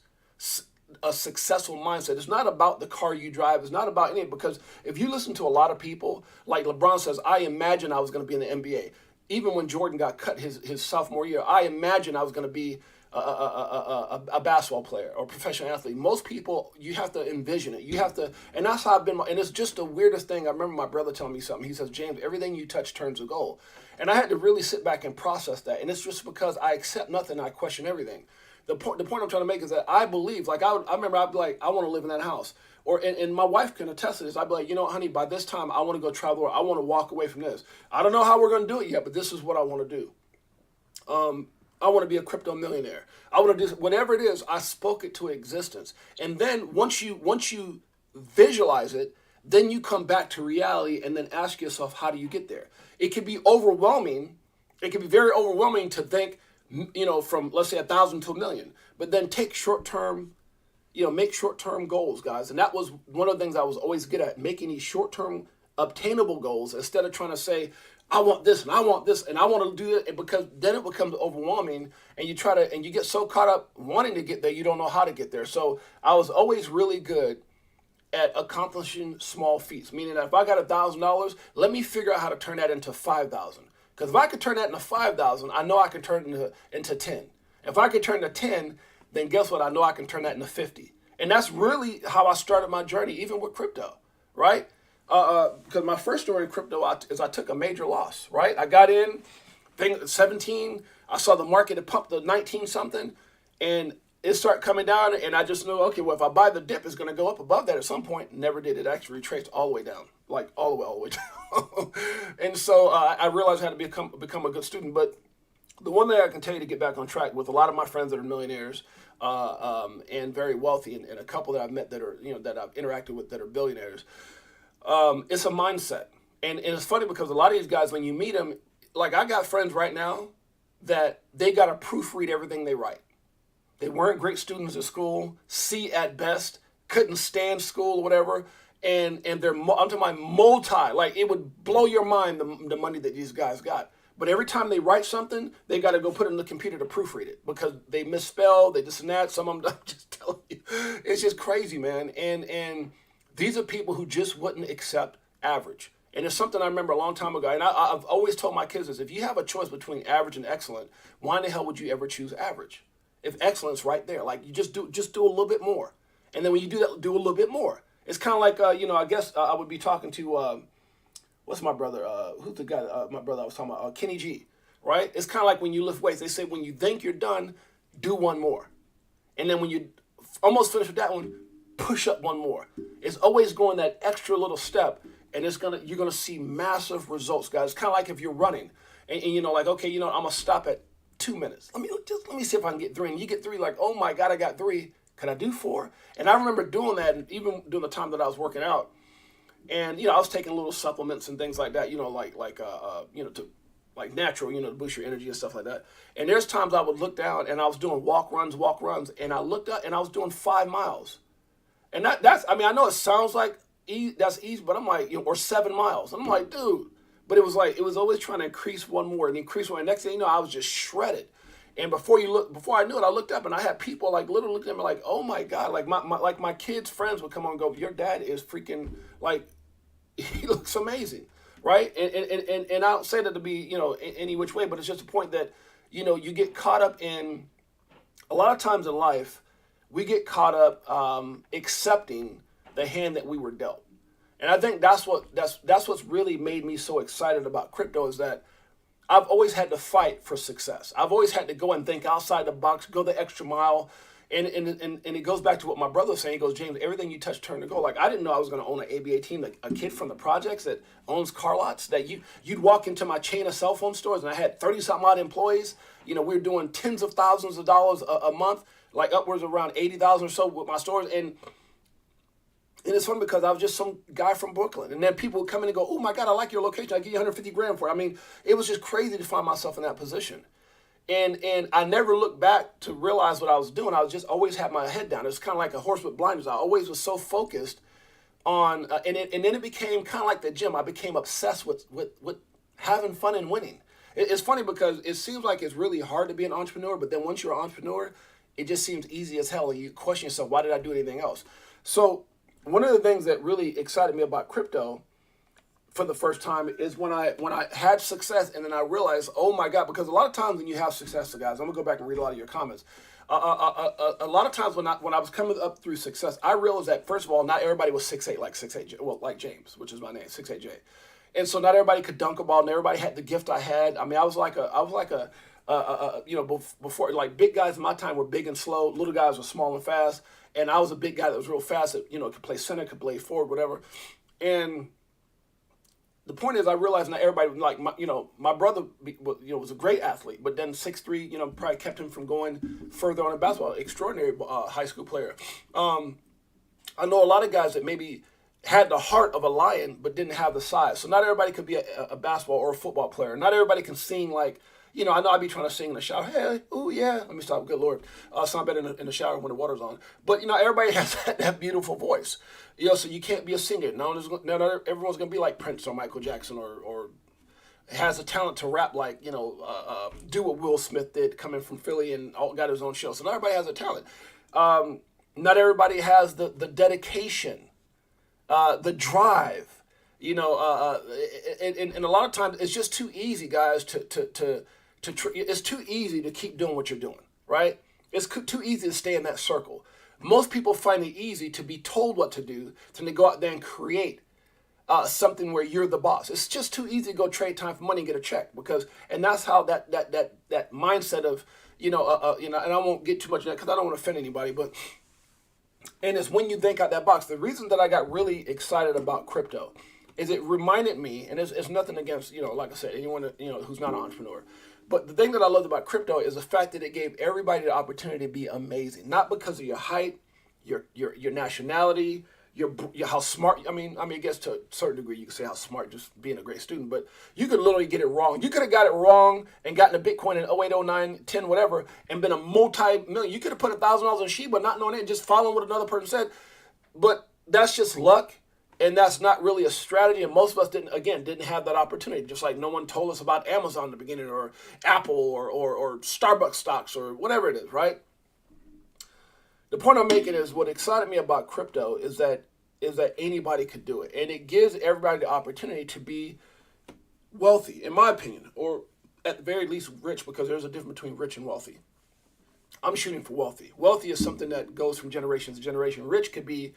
a successful mindset. It's not about the car you drive. It's not about anything, because if you listen to a lot of people, like LeBron says, I imagine I was going to be in the NBA. Even when Jordan got cut his sophomore year, I imagined I was going to be a basketball player or a professional athlete. Most people, you have to envision it. You have to, and that's how I've been. And it's just the weirdest thing. I remember my brother telling me something. He says, James, everything you touch turns to gold. And I had to really sit back and process that. And it's just because I accept nothing, I question everything. The point I'm trying to make is that I believe, like I remember I'd be like, I want to live in that house. And my wife can attest to this. I'd be like, you know, honey, by this time I want to go travel, or I want to walk away from this. I don't know how we're going to do it yet, but this is what I want to do. I want to be a crypto millionaire. I want to do whatever it is. I spoke it to existence. And then once you visualize it, then you come back to reality and then ask yourself, how do you get there? It can be overwhelming. It can be very overwhelming to think, you know, from, let's say, 1,000 to 1,000,000, but then take short-term, you know, make short-term goals, guys. And that was one of the things I was always good at, making these short-term obtainable goals instead of trying to say, I want this and I want this and I want to do it, because then it becomes overwhelming and you get so caught up wanting to get there, you don't know how to get there. So I was always really good at accomplishing small feats, meaning that if I got $1,000, let me figure out how to turn that into 5,000. Because if I could turn that into 5,000, I know I can turn it into 10. If I could turn to 10, then guess what? I know I can turn that into 50. And that's really how I started my journey, even with crypto, right? Because my first story in crypto is I took a major loss, right? I got in, 17, I saw the market, it pumped to 19 something, and it started coming down, and I just knew, okay, well, if I buy the dip, it's going to go up above that at some point. Never did. It actually retraced all the way down, like all the way down. And so I realized I had to become a good student. But the one thing I can tell you to get back on track with a lot of my friends that are millionaires and very wealthy, and a couple that I've met that are, you know, that I've interacted with that are billionaires, it's a mindset. And it's funny because a lot of these guys, when you meet them, like I got friends right now that they got to proofread everything they write. They weren't great students at school, C at best, couldn't stand school or whatever. And they're, I'm talking about multi, like it would blow your mind the money that these guys got. But every time they write something, they got to go put it in the computer to proofread it because they misspell, they this and that. Some of them, I'm just telling you, it's just crazy, man. And these are people who just wouldn't accept average. And it's something I remember a long time ago. And I've always told my kids this: if you have a choice between average and excellent, why in the hell would you ever choose average? If excellence right there, like you just do a little bit more, and then when you do that, do a little bit more. It's kind of like you know, I guess I would be talking to what's my brother? Who's the guy? My brother I was talking about, Kenny G. Right? It's kind of like when you lift weights. They say when you think you're done, do one more, and then when you almost finish with that one, push up one more. It's always going that extra little step, and you're gonna see massive results, guys. It's kind of like if you're running, and you know, like okay, you know, I'm gonna stop at 2 minutes. Let me see if I can get 3. And you get 3, like, oh my God, I got 3. Can I do 4? And I remember doing that, and even during the time that I was working out. And you know, I was taking little supplements and things like that. You know, like you know, to like natural, you know, to boost your energy and stuff like that. And there's times I would look down, and I was doing walk runs, and I looked up, and I was doing 5 miles. And that's I mean, I know it sounds like that's easy, but I'm like, you know, or 7 miles. And I'm like, dude. But it was always trying to increase one more and increase one. And next thing you know, I was just shredded. And before I knew it, I looked up and I had people like literally looking at me like, oh my God, like my kids' friends would come on and go, your dad is freaking like, he looks amazing, right? And I don't say that to be, you know, any which way, but it's just a point that, you know, you get caught up in, a lot of times in life, we get caught up accepting the hand that we were dealt. And I think that's what's really made me so excited about crypto, is that I've always had to fight for success. I've always had to go and think outside the box, go the extra mile. And it goes back to what my brother was saying. He goes, James, everything you touch turn to gold. Like I didn't know I was going to own an ABA team, like a kid from the projects that owns car lots, that you'd walk into my chain of cell phone stores and I had 30-something odd employees. You know, we were doing tens of thousands of dollars a month, like upwards of around 80,000 or so with my stores. And it's funny because I was just some guy from Brooklyn. And then people would come in and go, oh my God, I like your location. I give you 150 grand for it. I mean, it was just crazy to find myself in that position. And I never looked back to realize what I was doing. I was just always had my head down. It was kind of like a horse with blinders. I always was so focused on, and then it became kind of like the gym. I became obsessed with having fun and winning. It's funny because it seems like it's really hard to be an entrepreneur, but then once you're an entrepreneur, it just seems easy as hell. And you question yourself, why did I do anything else? So one of the things that really excited me about crypto for the first time is when I had success, and then I realized, oh my God, because a lot of times when you have success, guys, I'm gonna go back and read a lot of your comments. A lot of times when I was coming up through success, I realized that first of all, not everybody was 6'8", like 6'8", well, like James, which is my name, 6'8" J, and so not everybody could dunk a ball, and everybody had the gift I had. I mean, I was like a you know, before, like, big guys in my time were big and slow, little guys were small and fast, and I was a big guy that was real fast, that, you know, could play center, could play forward, whatever. And the point is, I realized not everybody, like, my brother, was a great athlete, but then 6'3", probably kept him from going further on in basketball. Extraordinary high school player. I know a lot of guys that maybe had the heart of a lion, but didn't have the size. So not everybody could be a basketball or a football player. Not everybody can sing like, I know I'd be trying to sing in the shower. Hey, ooh, yeah. Let me stop. Good Lord. Sound better in the shower when the water's on. But, everybody has that beautiful voice. So you can't be a singer. Not everyone's going to be like Prince or Michael Jackson or has the talent to rap like, do what Will Smith did coming from Philly and got his own show. So not everybody has a talent. Not everybody has the dedication, the drive, and a lot of times it's just too easy, guys, it's too easy to keep doing what you're doing, right? It's too easy to stay in that circle. Most people find it easy to be told what to do, to go out there and create something where you're the boss. It's just too easy to go trade time for money and get a check, and that's how that mindset of, and I won't get too much of that because I don't want to offend anybody, and it's when you think out that box. The reason that I got really excited about crypto is it reminded me, and it's nothing against, like I said, anyone, who's not an entrepreneur. But the thing that I loved about crypto is the fact that it gave everybody the opportunity to be amazing. Not because of your height, your nationality, your how smart. I mean, I guess to a certain degree you can say how smart just being a great student, but you could literally get it wrong. You could have got it wrong and gotten a Bitcoin in 08, 09, 10, whatever, and been a multi-million. You could have put $1,000 in Shiba, not knowing it, and just following what another person said. But that's just luck. And that's not really a strategy, and most of us didn't have that opportunity. Just like no one told us about Amazon in the beginning, or Apple, or Starbucks stocks, or whatever it is, right? The point I'm making is what excited me about crypto is that anybody could do it, and it gives everybody the opportunity to be wealthy, in my opinion, or at the very least rich, because there's a difference between rich and wealthy. I'm shooting for wealthy. Wealthy is something that goes from generation to generation. Rich could be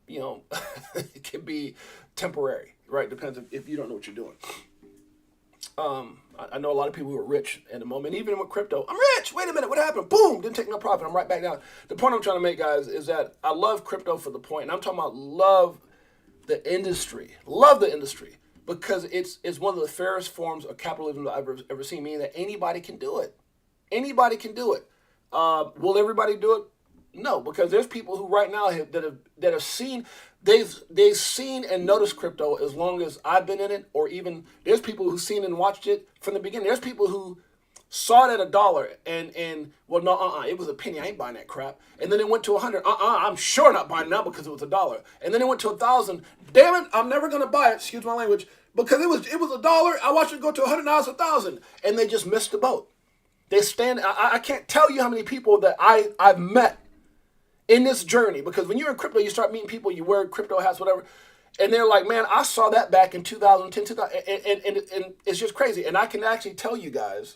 it can be temporary, right? Depends if you don't know what you're doing. I know a lot of people who are rich at the moment, even with crypto. I'm rich. Wait a minute, what happened? Boom, didn't take no profit. I'm right back down. The point I'm trying to make, guys, is that I love crypto for the point, and I'm talking about love the industry, because it's one of the fairest forms of capitalism that I've ever seen. Meaning that anybody can do it. Anybody can do it. Will everybody do it? No, because there's people who right now that have seen, they've seen and noticed crypto as long as I've been in it, or even there's people who've seen and watched it from the beginning. There's people who saw it at $1 and well, no, it was a penny. I ain't buying that crap. And then it went to 100. I'm sure not buying it now because it was $1. And then it went to 1,000. Damn it, I'm never gonna buy it. Excuse my language, because it was $1. I watched it go to 100. Now it's 1,000, and they just missed the boat. They stand. I can't tell you how many people that I've met in this journey, because when you're in crypto, you start meeting people, you wear crypto hats, whatever, and they're like, man, I saw that back in 2010, 2000, and it's just crazy. And I can actually tell you guys,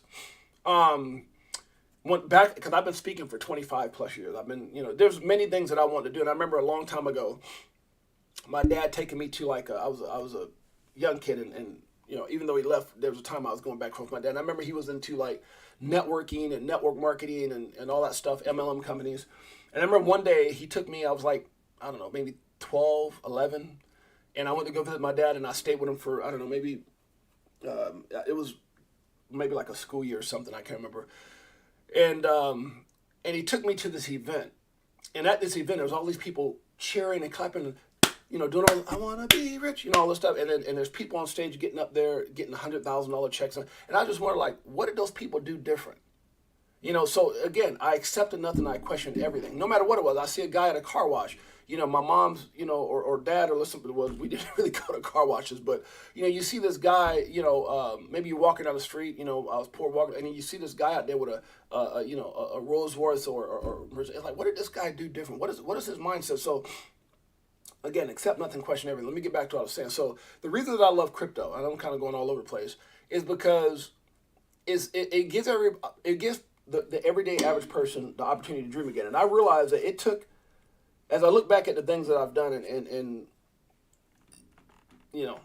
went back, because I've been speaking for 25 plus years. I've been, there's many things that I want to do. And I remember a long time ago, my dad taking me to I was a young kid, and even though he left, there was a time I was going back and forth with my dad. And I remember he was into networking and network marketing and all that stuff, MLM companies. And I remember one day he took me, I was like, I don't know, maybe 12, 11. And I went to go visit my dad, and I stayed with him for, I don't know, maybe, it was maybe like a school year or something, I can't remember. And he took me to this event. And at this event, there was all these people cheering and clapping, and, doing all, I want to be rich, all this stuff. And there's people on stage getting up there, getting $100,000 checks. And I just wondered, what did those people do different? So again, I accepted nothing. I questioned everything, no matter what it was. I see a guy at a car wash. My mom's, or dad, or listen, we didn't really go to car washes, but you see this guy, maybe you're walking down the street, I was poor walking, and you see this guy out there with a Rolls Royce or it's like, what did this guy do different? What is his mindset? So again, accept nothing, question everything. Let me get back to what I was saying. So the reason that I love crypto, and I'm kind of going all over the place, is because it gives the everyday average person the opportunity to dream again. And I realized that it took, as I look back at the things that I've done, and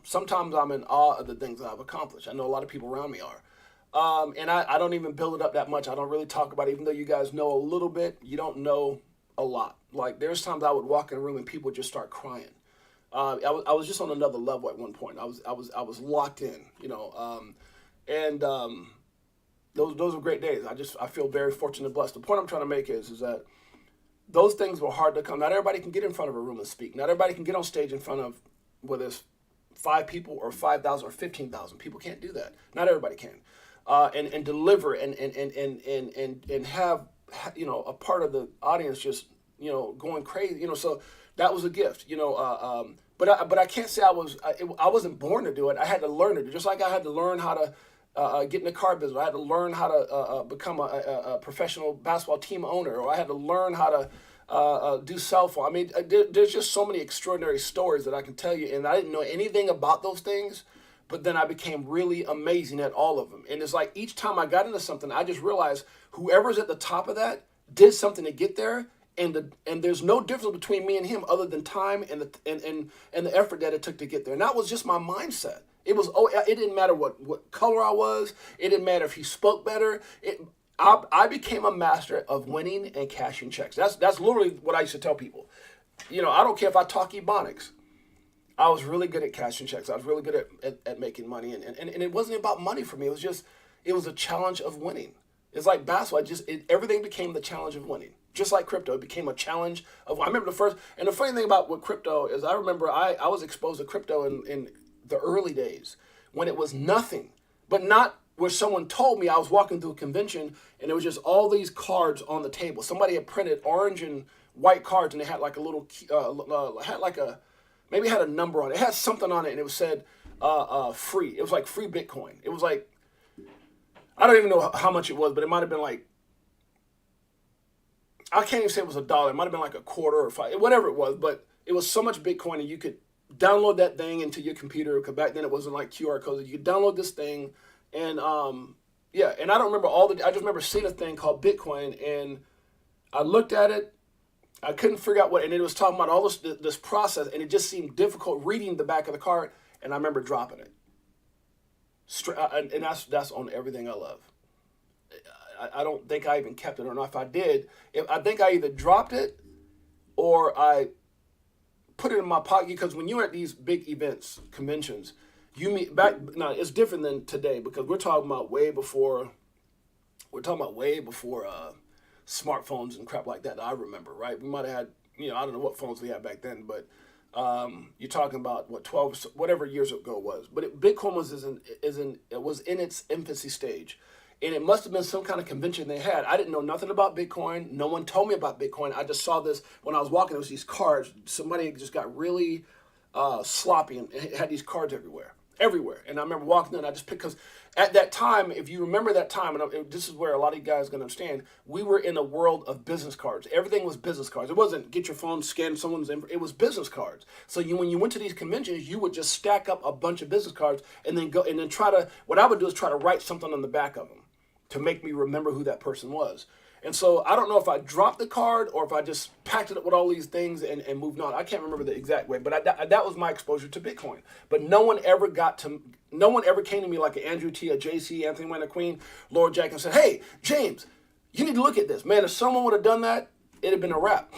sometimes I'm in awe of the things that I've accomplished. I know a lot of people around me are. And I don't even build it up that much. I don't really talk about it, even though you guys know a little bit, you don't know a lot. Like, there's times I would walk in a room and people would just start crying. I was just on another level at one point. I was locked in, and those were great days. I feel very fortunate and blessed. The point I'm trying to make is that those things were hard to come. Not everybody can get in front of a room and speak. Not everybody can get on stage in front of, whether it's 5 people or 5,000 or 15,000. People can't do that. Not everybody can. And deliver and have a part of the audience just going crazy. So that was a gift. But I can't say I wasn't born to do it. I had to learn it. Just like I had to learn how to get in the car business. I had to learn how to become a professional basketball team owner, or I had to learn how to do cell phone. I mean, there's just so many extraordinary stories that I can tell you, and I didn't know anything about those things, but then I became really amazing at all of them. And it's like each time I got into something, I just realized whoever's at the top of that did something to get there, and there's no difference between me and him other than time and the effort that it took to get there. And that was just my mindset. It didn't matter what color I was. It didn't matter if he spoke better. I became a master of winning and cashing checks. That's literally what I used to tell people. I don't care if I talk Ebonics. I was really good at cashing checks. I was really good at making money. And it wasn't about money for me. It was a challenge of winning. It's like basketball. Everything became the challenge of winning. Just like crypto, it became a challenge of. I remember and the funny thing about what crypto is, I remember I was exposed to crypto in the early days when it was nothing, but not where someone told me. I was walking through a convention and there was just all these cards on the table. Somebody had printed orange and white cards, and they had like a little, maybe it had a number on it. It had something on it, and it was said free. It was like free Bitcoin. It was like, I don't even know how much it was, but it might have been like, I can't even say it was $1. It might have been like a quarter or $5, whatever it was, but it was so much Bitcoin, and you could download that thing into your computer, because back then it wasn't like QR codes. You could download this thing, and and I don't remember I just remember seeing a thing called Bitcoin, and I looked at it. I couldn't figure out and it was talking about all this process, and it just seemed difficult reading the back of the card, and I remember dropping it. And that's on everything I love. I don't think I even kept it, or not. If I did, I think I either dropped it or I put it in my pocket, because when you're at these big events, conventions, you meet back. Now it's different than today, because we're talking about way before smartphones and crap like that. I remember, right? We might have had, I don't know what phones we had back then, but you're talking about 12, whatever years ago it was. But Bitcoin was in its infancy stage. And it must have been some kind of convention they had. I didn't know nothing about Bitcoin. No one told me about Bitcoin. I just saw this when I was walking. There was these cards. Somebody just got really sloppy and had these cards everywhere. And I remember walking in, and I just picked, because at that time, if you remember that time, and this is where a lot of you guys are going to understand, we were in a world of business cards. Everything was business cards. It wasn't get your phone, scan someone's info. It was business cards. So when you went to these conventions, you would just stack up a bunch of business cards and then what I would do is try to write something on the back of them to make me remember who that person was. And so I don't know if I dropped the card or if I just packed it up with all these things and moved on. I can't remember the exact way, but that was my exposure to Bitcoin. But no one ever came to me like an Andrew T, a JC, Anthony Wayne, Queen, Lord Jack, and said, "Hey, James, you need to look at this." Man, if someone would have done that, it'd have been a wrap.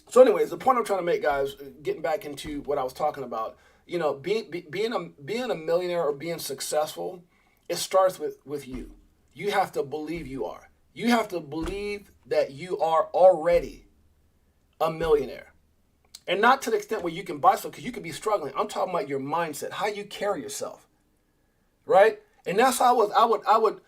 So anyways, the point I'm trying to make, guys, getting back into what I was talking about, being a millionaire or being successful, it starts with you. You have to believe you are. You have to believe that you are already a millionaire. And not to the extent where you can buy stuff, because you could be struggling. I'm talking about your mindset, how you carry yourself, right? And that's how I would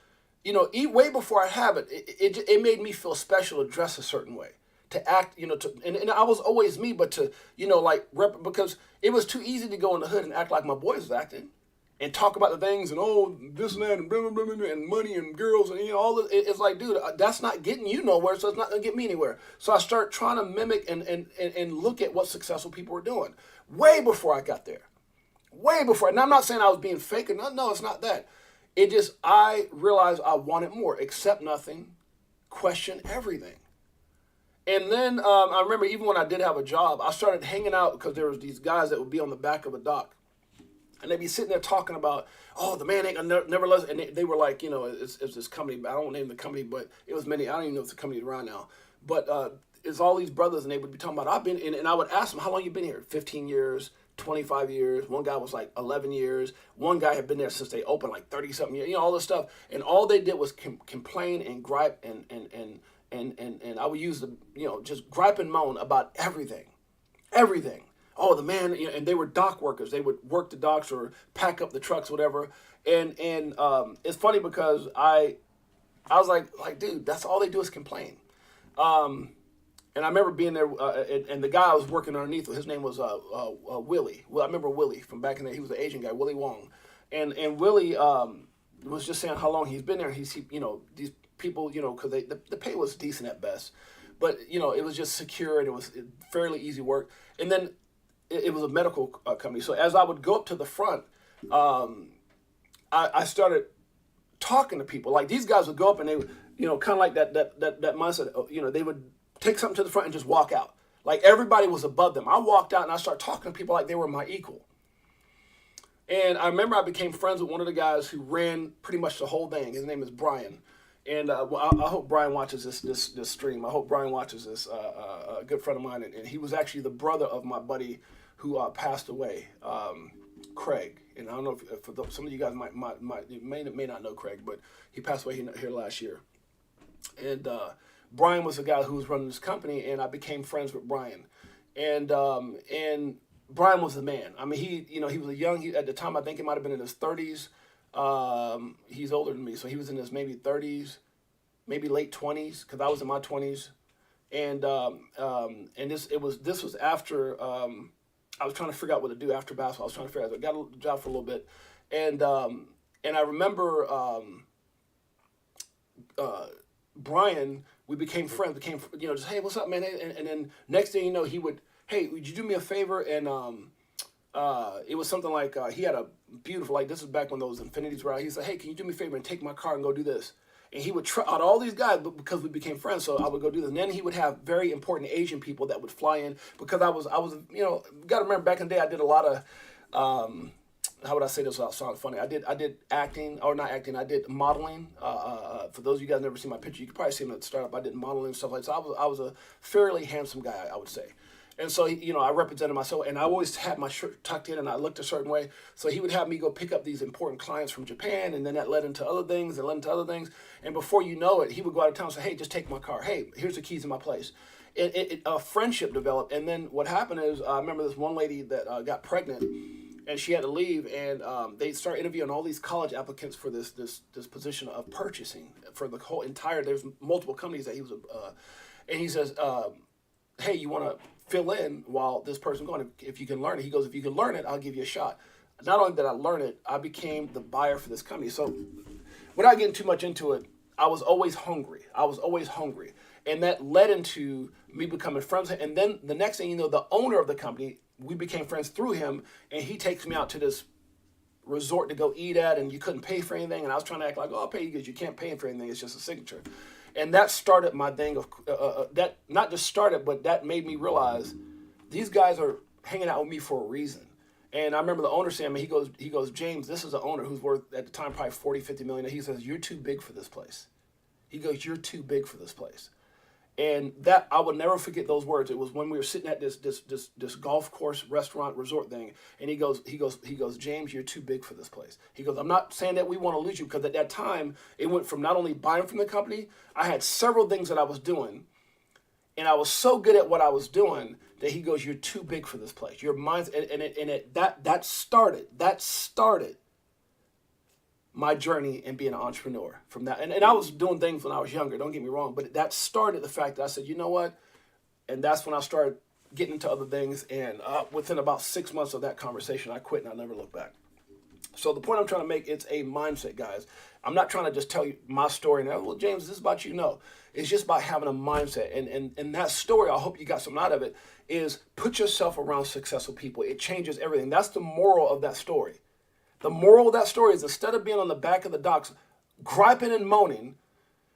way before I have it, it made me feel special to dress a certain way, to act, and I was always me, but to, because it was too easy to go in the hood and act like my boys was acting and talk about the things and, oh, this and that and blah, blah, blah, blah, and money and girls and, all this. It's like, dude, that's not getting you nowhere, so it's not going to get me anywhere. So I start trying to mimic and look at what successful people were doing way before I got there. Way before. And I'm not saying I was being fake. No, it's not that. It just, I realized I wanted more. Accept nothing, question everything. And then I remember even when I did have a job, I started hanging out because there was these guys that would be on the back of a dock. And they'd be sitting there talking about, oh, the man ain't gonna never let us. And they were like, it's this company. I don't name the company, but it was many. I don't even know if the company's around now. But it's all these brothers, and they would be talking about, I've been in, and I would ask them, how long you been here? 15 years, 25 years. One guy was like 11 years. One guy had been there since they opened, like 30-something years, all this stuff. And all they did was complain and gripe and I would use the, just gripe and moan about everything. Everything. Oh, the man, and they were dock workers. They would work the docks or pack up the trucks, whatever. And it's funny because I was like, dude, that's all they do is complain. And I remember being there, and the guy I was working underneath, his name was Willie. Well, I remember Willie from back in there. He was an Asian guy, Willie Wong. And Willie was just saying how long he's been there. These people, because the pay was decent at best. But, it was just secure, and it was fairly easy work. And then it was a medical company. So as I would go up to the front, I started talking to people. Like, these guys would go up and they would, kind of like that mindset, they would take something to the front and just walk out. Like, everybody was above them. I walked out and I started talking to people like they were my equal. And I remember I became friends with one of the guys who ran pretty much the whole thing. His name is Brian. And I hope Brian watches this stream. I hope Brian watches this. A good friend of mine, and he was actually the brother of my buddy who passed away, Craig. And I don't know if some of you guys may not know Craig, but he passed away here last year. And Brian was the guy who was running this company, and I became friends with Brian. And Brian was the man. I mean, he was at the time, I think he might have been in his 30s. He's older than me, so he was in his maybe 30s, maybe late 20s, because I was in my 20s. And this was after I was trying to figure out what to do after basketball. I was trying to figure out. I got a job for a little bit, and I remember Brian. We became friends. Just, hey, what's up, man? And then next thing you know, he would, hey, would you do me a favor? And it was something like he had a beautiful, like, this is back when those Infinities were out. He said, hey, can you do me a favor and take my car and go do this? And he would try out all these guys, but because we became friends, so I would go do this. And then he would have very important Asian people that would fly in, because I was got to remember, back in the day, I did a lot of, how would I say this without sounding funny? I did acting, or not acting, I did modeling. For those of you guys never seen my picture, you could probably see me at the startup. I did modeling and stuff like that. So I was a fairly handsome guy, I would say. And so, I represented myself, and I always had my shirt tucked in, and I looked a certain way. So he would have me go pick up these important clients from Japan, and then that led into other things, And before you know it, he would go out of town and say, hey, just take my car. Hey, here's the keys to my place. A friendship developed. And then what happened is, I remember this one lady that got pregnant, and she had to leave, and they started interviewing all these college applicants for this position of purchasing for the whole entire, there's multiple companies that he was, and he says, hey, you want to fill in while this person's going, if you can learn it. He goes, if you can learn it, I'll give you a shot. Not only did I learn it, I became the buyer for this company. So without getting too much into it, I was always hungry. And that led into me becoming friends with him. And then the next thing you know, the owner of the company, we became friends through him, and he takes me out to this resort to go eat at, and you couldn't pay for anything. And I was trying to act like, oh, I'll pay you because you can't pay for anything. It's just a signature. And that started my thing of, that not just started, but that made me realize these guys are hanging out with me for a reason. And I remember the owner saying, he goes, James, this is an owner who's worth, at the time, probably 40, 50 million. He says, you're too big for this place. He goes, you're too big for this place. And that, I would never forget those words. It was when we were sitting at this golf course, restaurant, resort thing. And he goes, James, you're too big for this place. He goes, I'm not saying that we want to lose you, because at that time, it went from not only buying from the company, I had several things that I was doing. And I was so good at what I was doing that he goes, you're too big for this place. Your mind's, that started my journey in being an entrepreneur from that. And I was doing things when I was younger, don't get me wrong, but that started the fact that I said, you know what? And that's when I started getting into other things. And within about 6 months of that conversation, I quit and I never looked back. So the point I'm trying to make, it's a mindset, guys. I'm not trying to just tell you my story and, well, James, this is about you. No, it's just about having a mindset. And that story, I hope you got something out of it, is put yourself around successful people. It changes everything. That's the moral of that story. The moral of that story is instead of being on the back of the docks, griping and moaning,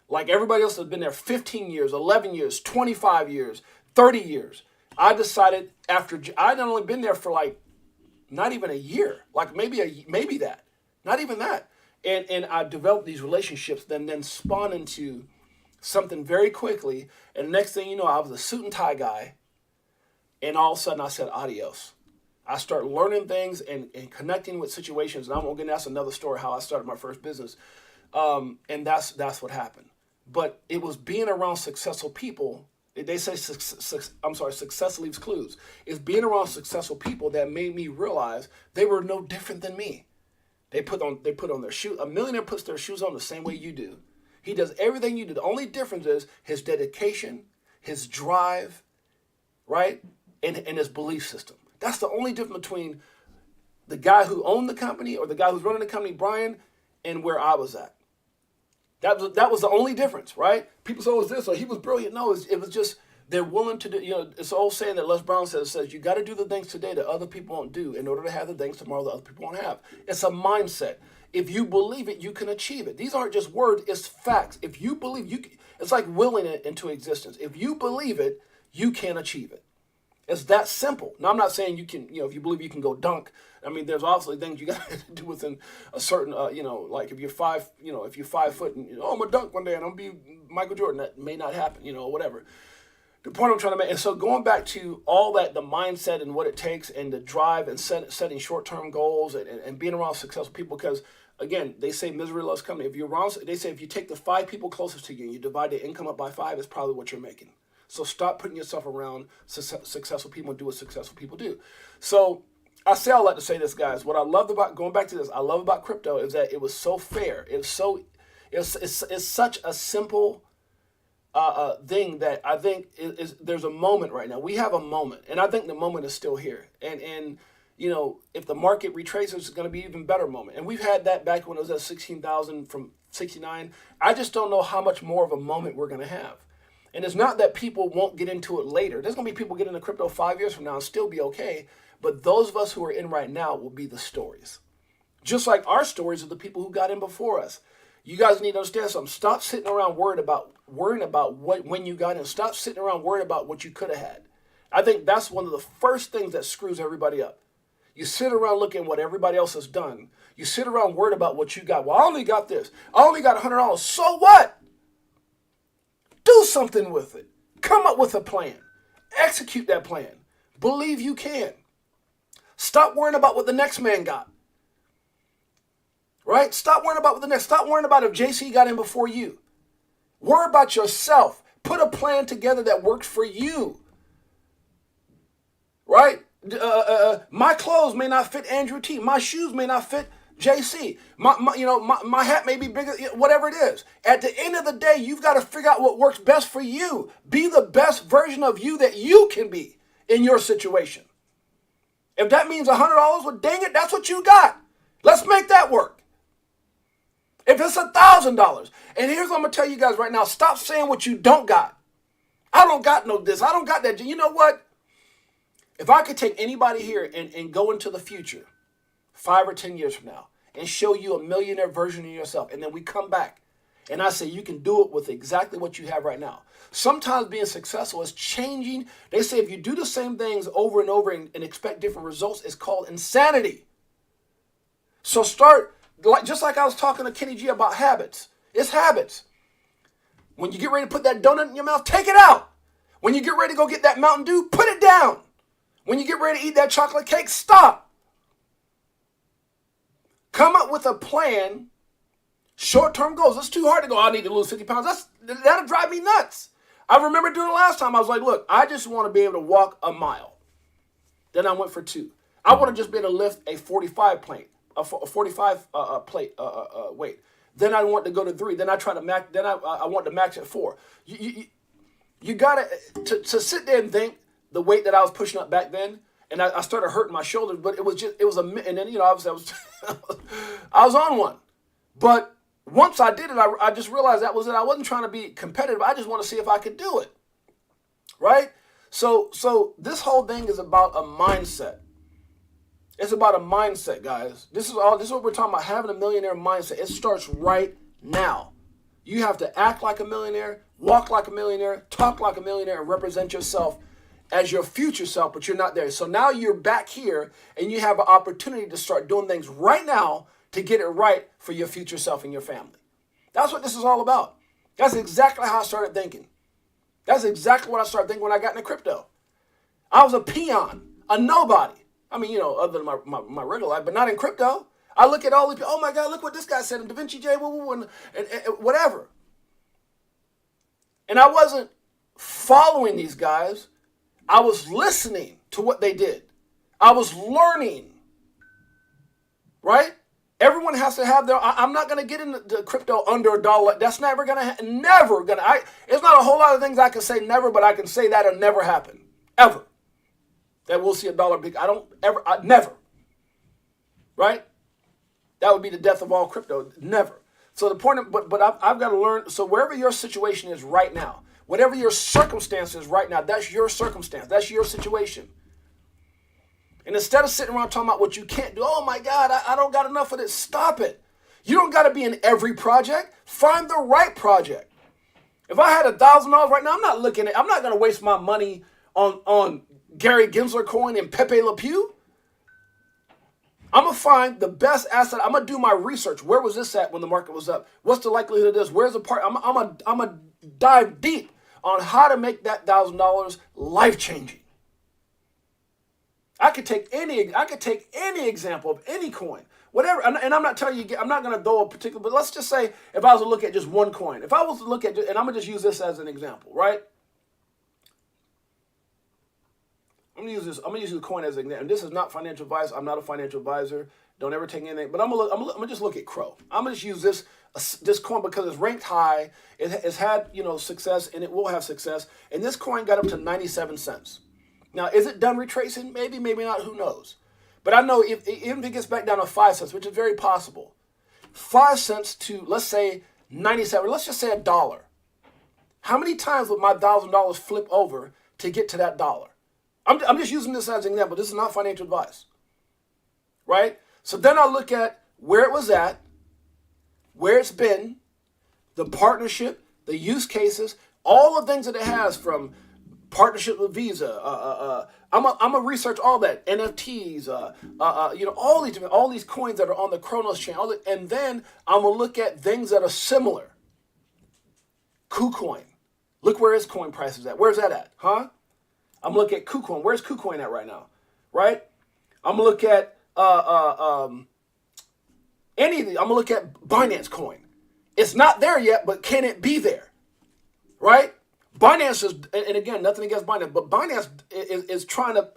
like everybody else has been there 15 years, 11 years, 25 years, 30 years, I decided after, I'd only been there for like not even a year, like maybe that, not even that. And I developed these relationships then spawned into something very quickly. And the next thing you know, I was a suit and tie guy. And all of a sudden I said, adios. I start learning things and connecting with situations. And I'm going to that's another story, how I started my first business. And that's what happened. But it was being around successful people. They say, success leaves clues. It's being around successful people that made me realize they were no different than me. They put on their shoes. A millionaire puts their shoes on the same way you do. He does everything you do. The only difference is his dedication, his drive, right? And his belief system. That's the only difference between the guy who owned the company or the guy who's running the company, Brian, and where I was at. That was the only difference, right? People say, oh, it was this, or he was brilliant. No, it was just they're willing to do, it's an old saying that Les Brown says you got to do the things today that other people won't do in order to have the things tomorrow that other people won't have. It's a mindset. If you believe it, you can achieve it. These aren't just words, it's facts. If you believe, it's like willing it into existence. If you believe it, you can achieve it. It's that simple. Now, I'm not saying you can, if you believe you can go dunk. I mean, there's obviously things you got to do within a certain, like if you're 5, if you're 5 foot and, I'm going to dunk one day and I'm going to be Michael Jordan. That may not happen, whatever. The point I'm trying to make, and so going back to all that, the mindset and what it takes and the drive and setting short-term goals and being around successful people, because again, they say misery loves company. They say if you take the 5 people closest to you and you divide their income up by 5, it's probably what you're making. So stop putting yourself around successful people and do what successful people do. So I say all that to say this, guys. What I loved about, going back to this, I love about crypto is that it was so fair. It's such a simple thing that I think there's a moment right now. We have a moment, and I think the moment is still here. And if the market retraces, it's going to be an even better moment. And we've had that back when it was at 16,000 from 69. I just don't know how much more of a moment we're going to have. And it's not that people won't get into it later. There's going to be people get into crypto 5 years from now and still be okay. But those of us who are in right now will be the stories. Just like our stories of the people who got in before us. You guys need to understand something. Stop sitting around worrying about when you got in. Stop sitting around worrying about what you could have had. I think that's one of the first things that screws everybody up. You sit around looking at what everybody else has done. You sit around worried about what you got. Well, I only got this. I only got $100. So what? Do something with it. Come up with a plan. Execute that plan. Believe you can. Stop worrying about what the next man got. Right? Stop worrying about what the next. Stop worrying about if JC got in before you. Worry about yourself. Put a plan together that works for you. Right? My clothes may not fit Andrew T. My shoes may not fit JC. My hat may be bigger, whatever it is. At the end of the day, you've got to figure out what works best for you. Be the best version of you that you can be in your situation. If that means $100, well, dang it, that's what you got. Let's make that work. If it's $1,000, and here's what I'm going to tell you guys right now, stop saying what you don't got. I don't got no this. I don't got that. You know what? If I could take anybody here and go into the future, 5 or 10 years from now, and show you a millionaire version of yourself, and then we come back, and I say you can do it with exactly what you have right now. Sometimes being successful is changing. They say if you do the same things over and over and expect different results, it's called insanity. So start, just like I was talking to Kenny G about habits. It's habits. When you get ready to put that donut in your mouth, take it out. When you get ready to go get that Mountain Dew, put it down. When you get ready to eat that chocolate cake, stop. Come up with a plan, short-term goals. It's too hard to go, I need to lose 50 pounds. That'll drive me nuts. I remember doing it last time. I was like, look, I just want to be able to walk a mile. Then I went for 2. I want to just be able to lift a 45 plate. a 45 plate weight. Then I want to go to 3. Then I try to max. Then I want to max at 4. You gotta to sit there and think the weight that I was pushing up back then, and I started hurting my shoulders. But it was and then obviously I was I was on one. But once I did it, I just realized that was it. I wasn't trying to be competitive. I just want to see if I could do it. Right? So this whole thing is about a mindset. It's about a mindset, guys. This is what we're talking about, having a millionaire mindset. It starts right now. You have to act like a millionaire, walk like a millionaire, talk like a millionaire, and represent yourself as your future self, but you're not there. So now you're back here, and you have an opportunity to start doing things right now to get it right for your future self and your family. That's what this is all about. That's exactly how I started thinking. That's exactly what I started thinking when I got into crypto. I was a peon, a nobody. I mean, other than my regular life, but not in crypto. I look at all these people, oh my God, look what this guy said, and Da Vinci J, and whatever. And I wasn't following these guys. I was listening to what they did. I was learning. Right? Everyone has to have I'm not going to get into crypto under $1. That's never going to, it's not a whole lot of things I can say never, but I can say that it'll never happen. Ever. That we'll see $1 big. Never. Right? That would be the death of all crypto. Never. So the point but I've got to learn. So wherever your situation is right now, whatever your circumstance is right now, that's your circumstance. That's your situation. And instead of sitting around talking about what you can't do, oh my God, I don't got enough of this. Stop it. You don't got to be in every project. Find the right project. If I had $1,000 right now, I'm not going to waste my money on Gary Gensler coin and Pepe Le Pew. I'm going to find the best asset. I'm going to do my research. Where was this at when the market was up? What's the likelihood of this? Where's the part? I'm going to dive deep on how to make that $1,000 life-changing. I could take any example of any coin, whatever. And I'm not telling you, I'm not going to throw a particular, but let's just say if I was to look at just one coin, if I was to look at, and I'm going to just use this as an example, right? I'm going to use the coin as an example. And this is not financial advice. I'm not a financial advisor. Don't ever take anything. But I'm gonna just look at Crow. I'm gonna just use this coin because it's ranked high. It's had success, and it will have success. And this coin got up to 97 cents. Now, is it done retracing? Maybe, maybe not. Who knows? But I know even if it gets back down to 5 cents, which is very possible, 5 cents to let's say 97. Let's just say $1. How many times would my $1,000 flip over to get to that dollar? I'm just using this as an example. This is not financial advice, right? So then I look at where it was at, where it's been, the partnership, the use cases, all the things that it has from partnership with Visa. I'm a research all that, NFTs, all these coins that are on the Kronos chain, and then I'm gonna look at things that are similar. KuCoin, look where its coin price is at. Where's that at, huh? I'm looking at KuCoin. Where's KuCoin at right now, right? I'm gonna look at any of these. I'm gonna look at Binance Coin. It's not there yet, but can it be there, right? Binance is, and again, nothing against Binance, but Binance is trying to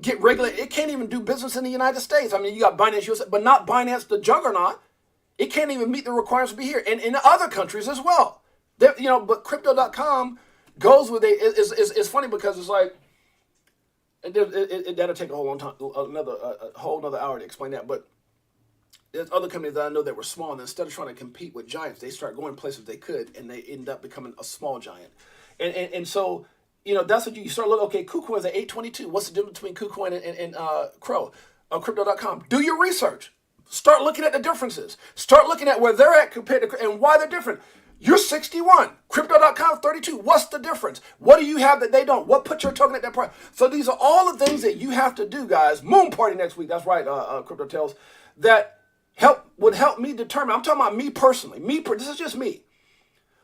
get regulated. It can't even do business in the United States. I mean, you got Binance USA, but not Binance, the juggernaut. It can't even meet the requirements to be here, and in other countries as well. But Crypto.com goes with it. It's funny because it's like, that'll take a whole long time, a whole another hour to explain that. But there's other companies that I know that were small, and instead of trying to compete with giants, they start going places they could, and they end up becoming a small giant. And so, that's what you start looking. Okay, KuCoin is at 822. What's the difference between KuCoin and Crow? Crypto.com. Do your research. Start looking at the differences. Start looking at where they're at compared to, and why they're different. You're 61. Crypto.com 32. What's the difference? What do you have that they don't? What puts your token at that price? So these are all the things that you have to do, guys. Moon party next week. That's right, Crypto Tales. That would help me determine. I'm talking about me personally. This is just me.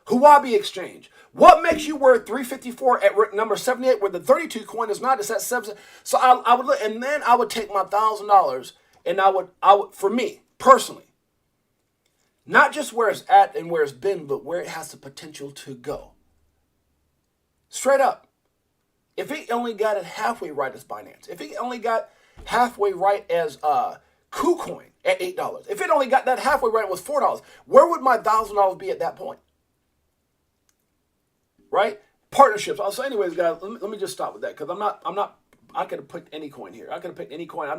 Huobi Exchange. What makes you worth 354 at number 78 where the 32 coin is not? It's at 7. So I would look, and then I would take my $1,000 and I would, for me personally, not just where it's at and where it's been, but where it has the potential to go. Straight up. If it only got it halfway right as Binance, if it only got halfway right as KuCoin, at $8. If it only got that halfway right, it was $4. Where would my $1,000 be at that point? Right? Partnerships. So anyways, guys, let me just stop with that because I could have picked any coin here. I could have picked any coin.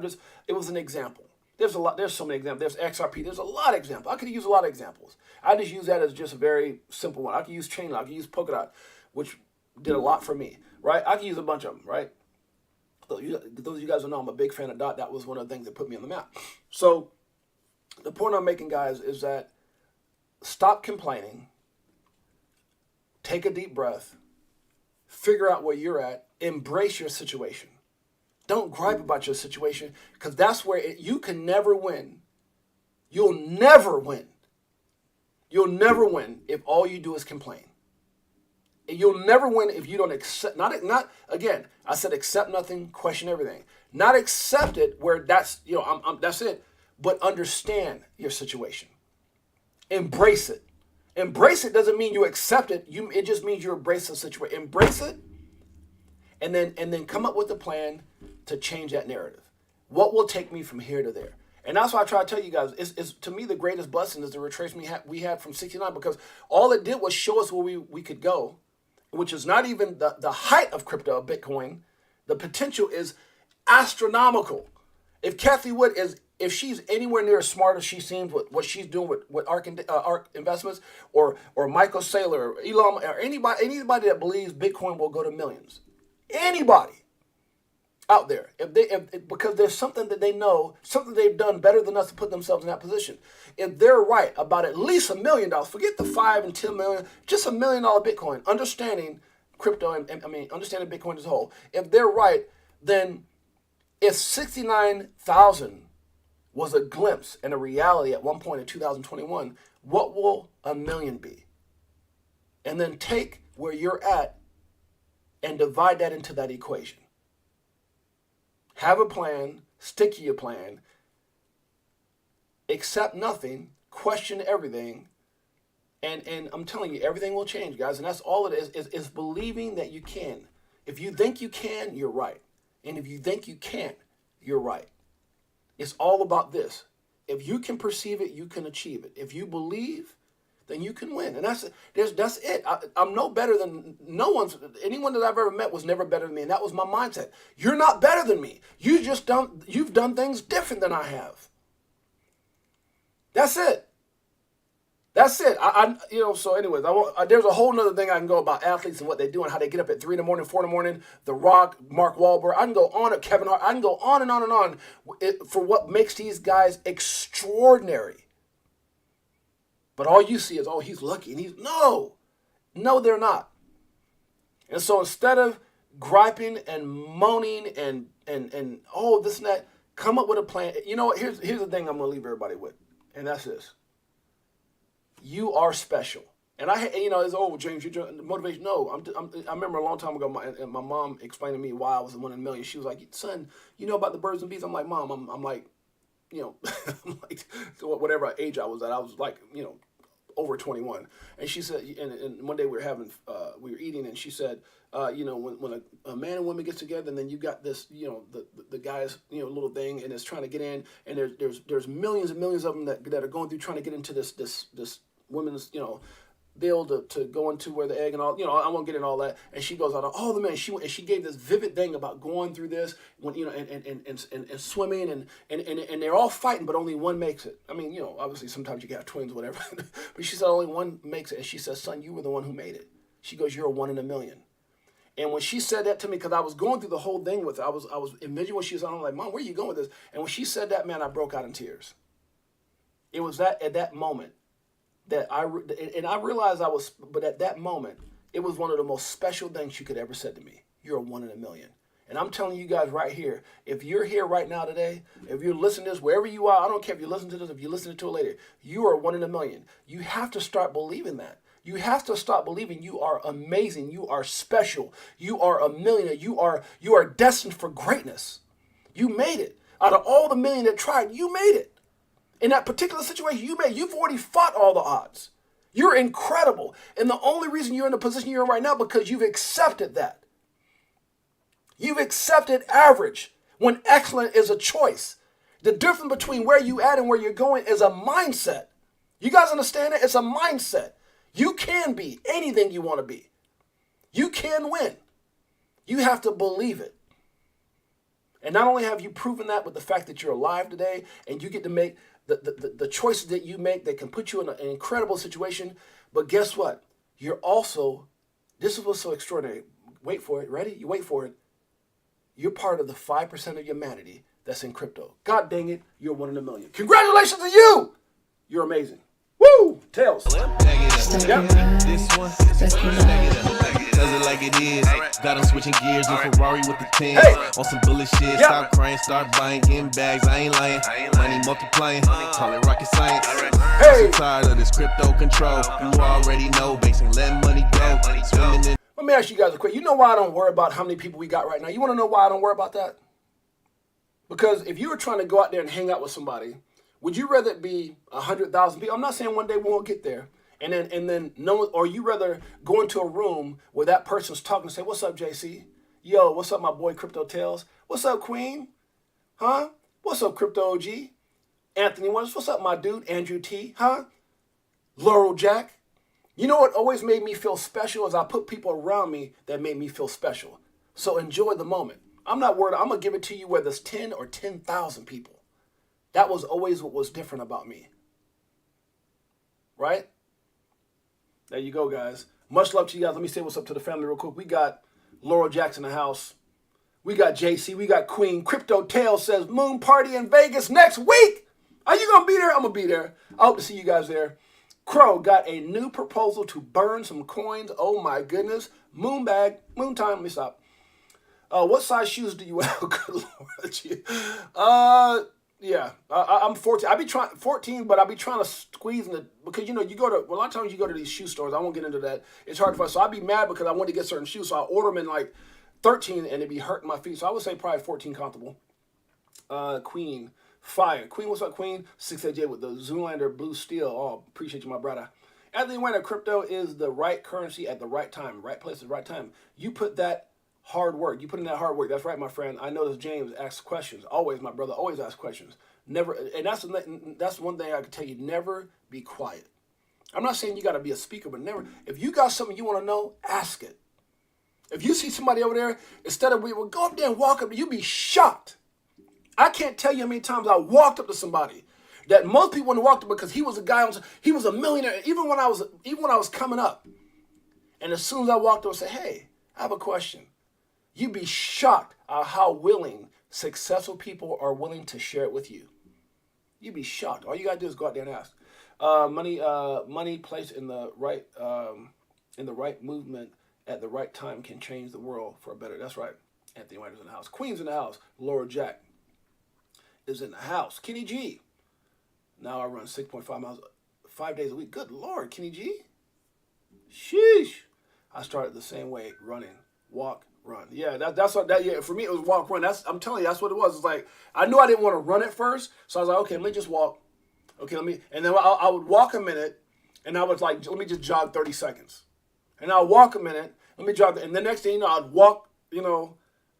It was an example. There's so many examples. There's XRP. There's a lot of examples. I could use a lot of examples. I just use that as just a very simple one. I could use Chainlink. I could use Polkadot, which did a lot for me, right? I could use a bunch of them, right? Those of you guys who know I'm a big fan of DOT. That was one of the things that put me on the map. So the point I'm making, guys, is that stop complaining. Take a deep breath. Figure out where you're at. Embrace your situation. Don't gripe about your situation because that's where you can never win. You'll never win. You'll never win if all you do is complain. And you'll never win if you don't accept, not again, I said accept nothing, question everything. Not accept it where that's, that's it, but understand your situation. Embrace it. Embrace it doesn't mean you accept it. It just means you embrace the situation. Embrace it and then come up with a plan to change that narrative. What will take me from here to there? And that's why I try to tell you guys, is to me the greatest blessing is the retracement we had from 69 because all it did was show us where we could go, which is not even the height of crypto, Bitcoin. The potential is astronomical. If Cathie Wood if she's anywhere near as smart as she seems with what she's doing with ARK investments or Michael Saylor or Elon or anybody that believes Bitcoin will go to millions, anybody out there, because there's something that they know, something they've done better than us to put themselves in that position. If they're right about at least $1 million, forget the 5 and 10 million, just $1 million Bitcoin, understanding crypto and understanding Bitcoin as a whole. If they're right, then if 69,000 was a glimpse and a reality at one point in 2021, what will $1 million be? And then take where you're at and divide that into that equation. Have a plan, stick to your plan, accept nothing, question everything, and I'm telling you, everything will change, guys. And that's all it is believing that you can. If you think you can, you're right. And if you think you can't, you're right. It's all about this. If you can perceive it, you can achieve it. If you believe, then you can win. And that's it. I'm no better than anyone that I've ever met was never better than me. And that was my mindset. You're not better than me. You've done things different than I have. That's it. That's it. So anyways, there's a whole nother thing I can go about athletes and what they do and how they get up at 3 in the morning, 4 in the morning, The Rock, Mark Wahlberg. I can go on at Kevin Hart. I can go on and on and on for what makes these guys extraordinary. But all you see is, oh, he's lucky. And no, they're not. And so instead of griping and moaning and oh, this and that, come up with a plan. You know what? Here's the thing I'm going to leave everybody with. And that's this. You are special. And it's, oh, James, you're motivation. No, I remember a long time ago, my mom explained to me why I was one in a million. She was like, son, you know about the birds and bees? I'm like, Mom, I'm like, I'm like, so whatever age I was at, I was like, over 21. And she said, and one day we were eating, and she said, when a man and woman gets together, and then you got this, the guy's, little thing, and it's trying to get in, and there's millions and millions of them that are going through trying to get into this women's, deal to go into where the egg and all, I won't get into all that. And she goes out, oh, the man, she gave this vivid thing about going through this when, and swimming and they're all fighting, but only one makes it. I mean, obviously sometimes you got twins, whatever, but she said only one makes it. And she says, son, you were the one who made it. She goes, you're a 1 in a million. And when she said that to me, because I was going through the whole thing with her, I was envisioning what she was on. I'm like, Mom, where are you going with this? And when she said that, man, I broke out in tears. It was at that moment that I realized but at that moment, it was one of the most special things she could ever said to me. You're a 1 in a million. And I'm telling you guys right here, if you're here right now today, if you're listening to this, wherever you are, I don't care if you listen to this, if you listen to it later, you are 1 in a million. You have to start believing that. You have to stop believing you are amazing. You are special. You are a millionaire. You are destined for greatness. You made it. Out of all the million that tried, you made it. In that particular situation you've already fought all the odds. You're incredible. And the only reason you're in the position you're in right now because you've accepted that. You've accepted average when excellent is a choice. The difference between where you at and where you're going is a mindset. You guys understand it? It's a mindset. You can be anything you want to be. You can win. You have to believe it. And not only have you proven that with the fact that you're alive today and you get to make the choices that you make that can put you in an incredible situation, but guess what? You're also, this is what's so extraordinary. Wait for it. Ready? You wait for it. You're part of the 5% of humanity that's in crypto. God dang it, you're one in a million. Congratulations to you. You're amazing. Woo! Tails. Yep. This one, does it like it is. Got him switching gears in Ferrari with the 10. On some bullet shit. Stop crying, start buying, getting bags. I ain't lying. Money multiplying. Call it rocket science. I'm so tired of this crypto control. You already know, basically letting money go. Swimming in. Let me ask you guys a question. You know why I don't worry about how many people we got right now? You want to know why I don't worry about that? Because if you were trying to go out there and hang out with somebody, would you rather it be 100,000 people? I'm not saying one day we won't get there. And then no, or you rather go into a room where that person's talking and say, "What's up, JC? Yo, what's up, my boy Crypto Tails? What's up, Queen? Huh? What's up, Crypto OG? Anthony, what's up, my dude, Andrew T? Huh? Laurel Jack?" You know what always made me feel special is I put people around me that made me feel special. So enjoy the moment. I'm not worried. I'm going to give it to you whether it's 10 or 10,000 people. That was always what was different about me. Right? There you go, guys. Much love to you guys. Let me say what's up to the family real quick. We got Laurel Jackson in the house. We got JC. We got Queen. Crypto Tail says moon party in Vegas next week. Are you going to be there? I'm going to be there. I hope to see you guys there. Crow got a new proposal to burn some coins. Oh, my goodness. Moon bag. Moon time. Let me stop. What size shoes do you wear? Good Lord. Yeah, I'm 14. I be trying 14, but I be trying to squeeze in the because you go to a lot of times you go to these shoe stores. I won't get into that. It's hard for us. So I'd be mad because I want to get certain shoes, so I order them in like 13, and it'd be hurting my feet. So I would say probably 14 comfortable. Queen fire. Queen, what's up, Queen? 6AJ with the Zoolander blue steel. Oh, appreciate you, my brother. Anthony Wayne, crypto is the right currency at the right time, right place at the right time. You put that. Hard work. You put in that hard work. That's right, my friend. I notice James asks questions. Always, my brother, always asks questions. Never, and that's one thing I can tell you. Never be quiet. I'm not saying you got to be a speaker, but never. If you got something you want to know, ask it. If you see somebody over there, instead of we will go up there and walk up, you'd be shocked. I can't tell you how many times I walked up to somebody that most people wouldn't walk up because he was a guy. He was a millionaire. Even when I was coming up, and as soon as I walked up and said, "Hey, I have a question." You'd be shocked at how willing successful people are willing to share it with you. You'd be shocked. All you gotta do is go out there and ask. Money placed in the right movement at the right time can change the world for a better. That's right. Anthony White is in the house. Queen's in the house. Laura Jack is in the house. Kenny G. Now I run 6.5 miles 5 days a week. Good Lord, Kenny G. Sheesh. I started the same way, running, walk, run. Yeah, that's what that. Yeah, for me it was walk, run. I'm telling you, that's what it was. It's like I knew I didn't want to run at first, so I was like, okay, let me just walk. Okay, and then I would walk a minute, and I was like, let me just jog 30 seconds, and I'll walk a minute, let me jog, and the next thing you know, I'd walk,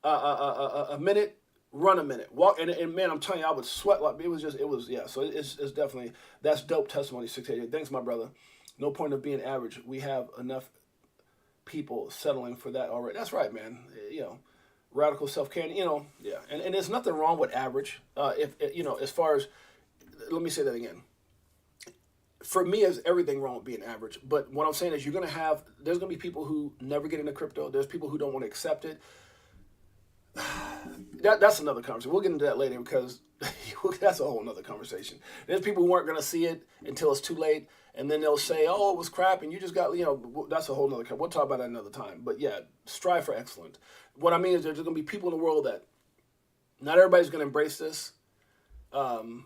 a minute, run a minute, walk, and man, I'm telling you, I would sweat like it was. Yeah. So it's definitely that's dope testimony. 688. Thanks, my brother. No point of being average. We have enough people settling for that already. That's right, man. Radical self-care. Yeah. And there's nothing wrong with average. As far as, let me say that again. For me, there's everything wrong with being average. But what I'm saying is there's going to be people who never get into crypto. There's people who don't want to accept it. That's another conversation. We'll get into that later because that's a whole other conversation. There's people who aren't going to see it until it's too late. And then they'll say, oh, it was crap, and you just got, that's a whole nother, we'll talk about that another time. But yeah, strive for excellence. What I mean is there's going to be people in the world that not everybody's going to embrace this. You're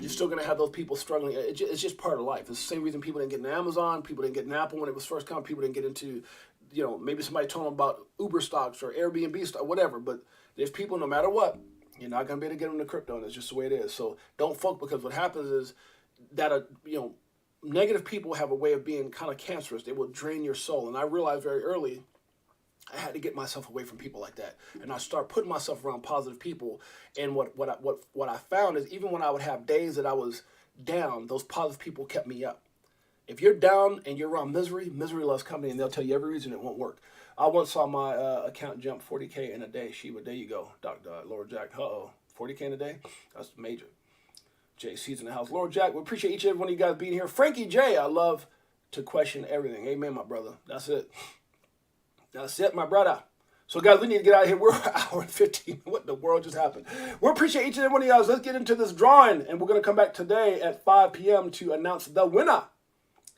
still going to have those people struggling. It's just part of life. It's the same reason people didn't get into Amazon, people didn't get into Apple when it was first coming, people didn't get into, maybe somebody told them about Uber stocks or Airbnb stock, whatever. But there's people, no matter what, you're not going to be able to get them into crypto, and it's just the way it is. So don't focus, because what happens is, that negative people have a way of being kind of cancerous. They will drain your soul. And I realized very early I had to get myself away from people like that, and I start putting myself around positive people. And what I found is even when I would have days that I was down, those positive people kept me up. If you're down and you're around misery, misery loves company, and they'll tell you every reason it won't work. I once saw my account jump 40K in a day. Sheba, there you go, Dr. Laura Jack. 40K in a day? That's major. JC's in the house. Laura Jack, we appreciate each and every one of you guys being here. Frankie J, I love to question everything. Amen, my brother. That's it. That's it, my brother. So, guys, we need to get out of here. We're an hour and 15. What in the world just happened? We appreciate each and every one of you guys. Let's get into this drawing, and we're going to come back today at 5 p.m. to announce the winner.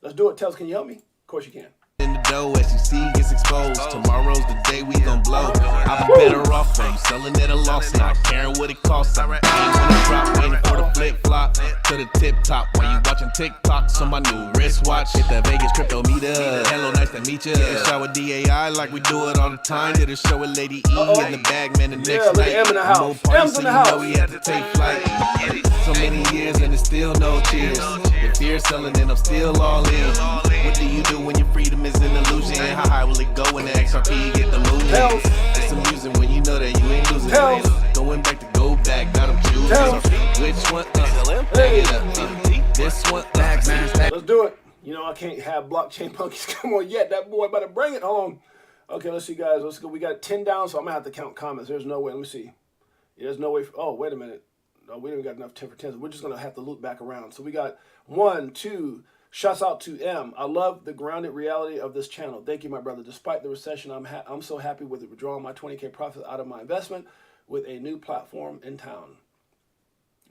Let's do it. Tels, can you help me? Of course you can. In the dough, as you see, gets exposed. Tomorrow's the day we gon' blow. I'll be better off from selling at a loss, not caring what it costs. I ain't gonna drop, waiting for the flip flop to the tip top. While you watching TikToks on my new wristwatch, hit the Vegas crypto meter. Hello, nice to meet ya. Shower DAI like we do it all the time. Did a show with Lady E in the bag, man. The next night, M in the house. more parties, M's in so the you know house. we had to take flight. So many years and it's still no cheers. If fear selling, then I'm still all in. What do you do when your freedom is an illusion? How high will it go when the XRP get the moving? It's amusing when you know that you ain't losing. Going back to go back, got them choosing. Which one? This one? Let's do it. You know I can't have blockchain monkeys come on yet. That boy better bring it home. Okay, let's see, guys. Let's go. We got 10 down, so I'm gonna have to count comments. There's no way. Let me see. There's no way. Oh, wait a minute. No, we didn't got enough 10 for 10. So we're just gonna have to loop back around. So we got 1, 2. Shouts out to M. I love the grounded reality of this channel. Thank you, my brother. Despite the recession, I'm so happy with withdrawing my 20K profit out of my investment with a new platform in town.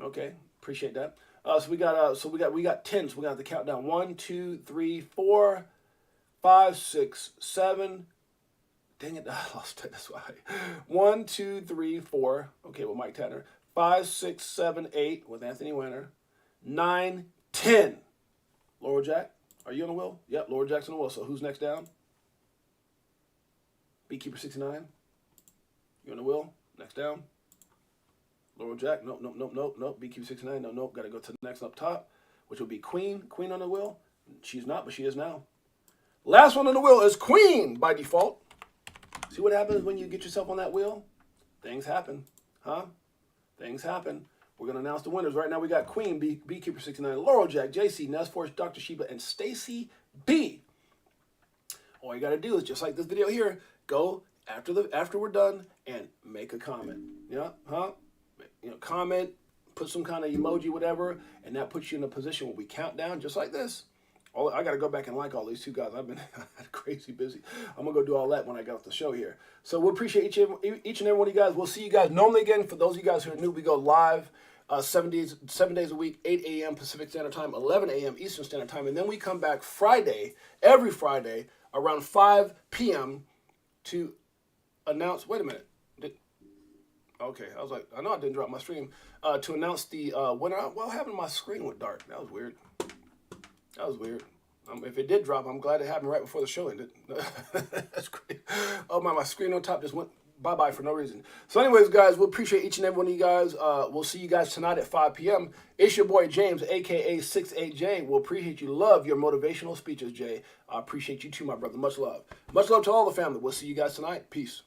Okay, appreciate that. So we got 10. So we got the countdown. 1, 2, 3, 4, 5, 6, 7. Dang it, I lost it. That's why. 1, 2, 3, 4. Okay, with Mike Tanner. 5, 6, 7, 8 with Anthony Winter. 9, 10. Laura Jack, are you on the wheel? Yep, Laura Jack's on the wheel. So who's next down? Beekeeper 69. You on the wheel? Next down. Laura Jack. Nope. Beekeeper 69. Nope. Got to go to the next up top, which will be Queen. Queen on the wheel. She's not, but she is now. Last one on the wheel is Queen by default. See what happens when you get yourself on that wheel? Things happen, huh? Things happen. We're going to announce the winners. Right now, we got Queen, Beekeeper 69, Laurel Jack, JC, Nesforce, Dr. Sheba, and Stacy B. All you got to do is, just like this video here, go after we're done and make a comment. Yeah, huh? You know, comment, put some kind of emoji, whatever, and that puts you in a position where we count down just like this. I got to go back and like all these two guys. I've been crazy busy. I'm going to go do all that when I get off the show here. So we appreciate each and every one of you guys. We'll see you guys normally again. For those of you guys who are new, we go live 7 days a week, 8 a.m. Pacific Standard Time, 11 a.m. Eastern Standard Time. And then we come back every Friday, around 5 p.m. to announce, wait a minute. Okay, I was like, I know I didn't drop my stream. To announce the winner. What happened? My screen went dark. That was weird. That was weird. If it did drop, I'm glad it happened right before the show ended. That's great. Oh, my screen on top just went bye-bye for no reason. So anyways, guys, we'll appreciate each and every one of you guys. We'll see you guys tonight at 5 p.m. It's your boy, James, a.k.a. 68J. We'll appreciate you. Love your motivational speeches, Jay. I appreciate you too, my brother. Much love. Much love to all the family. We'll see you guys tonight. Peace.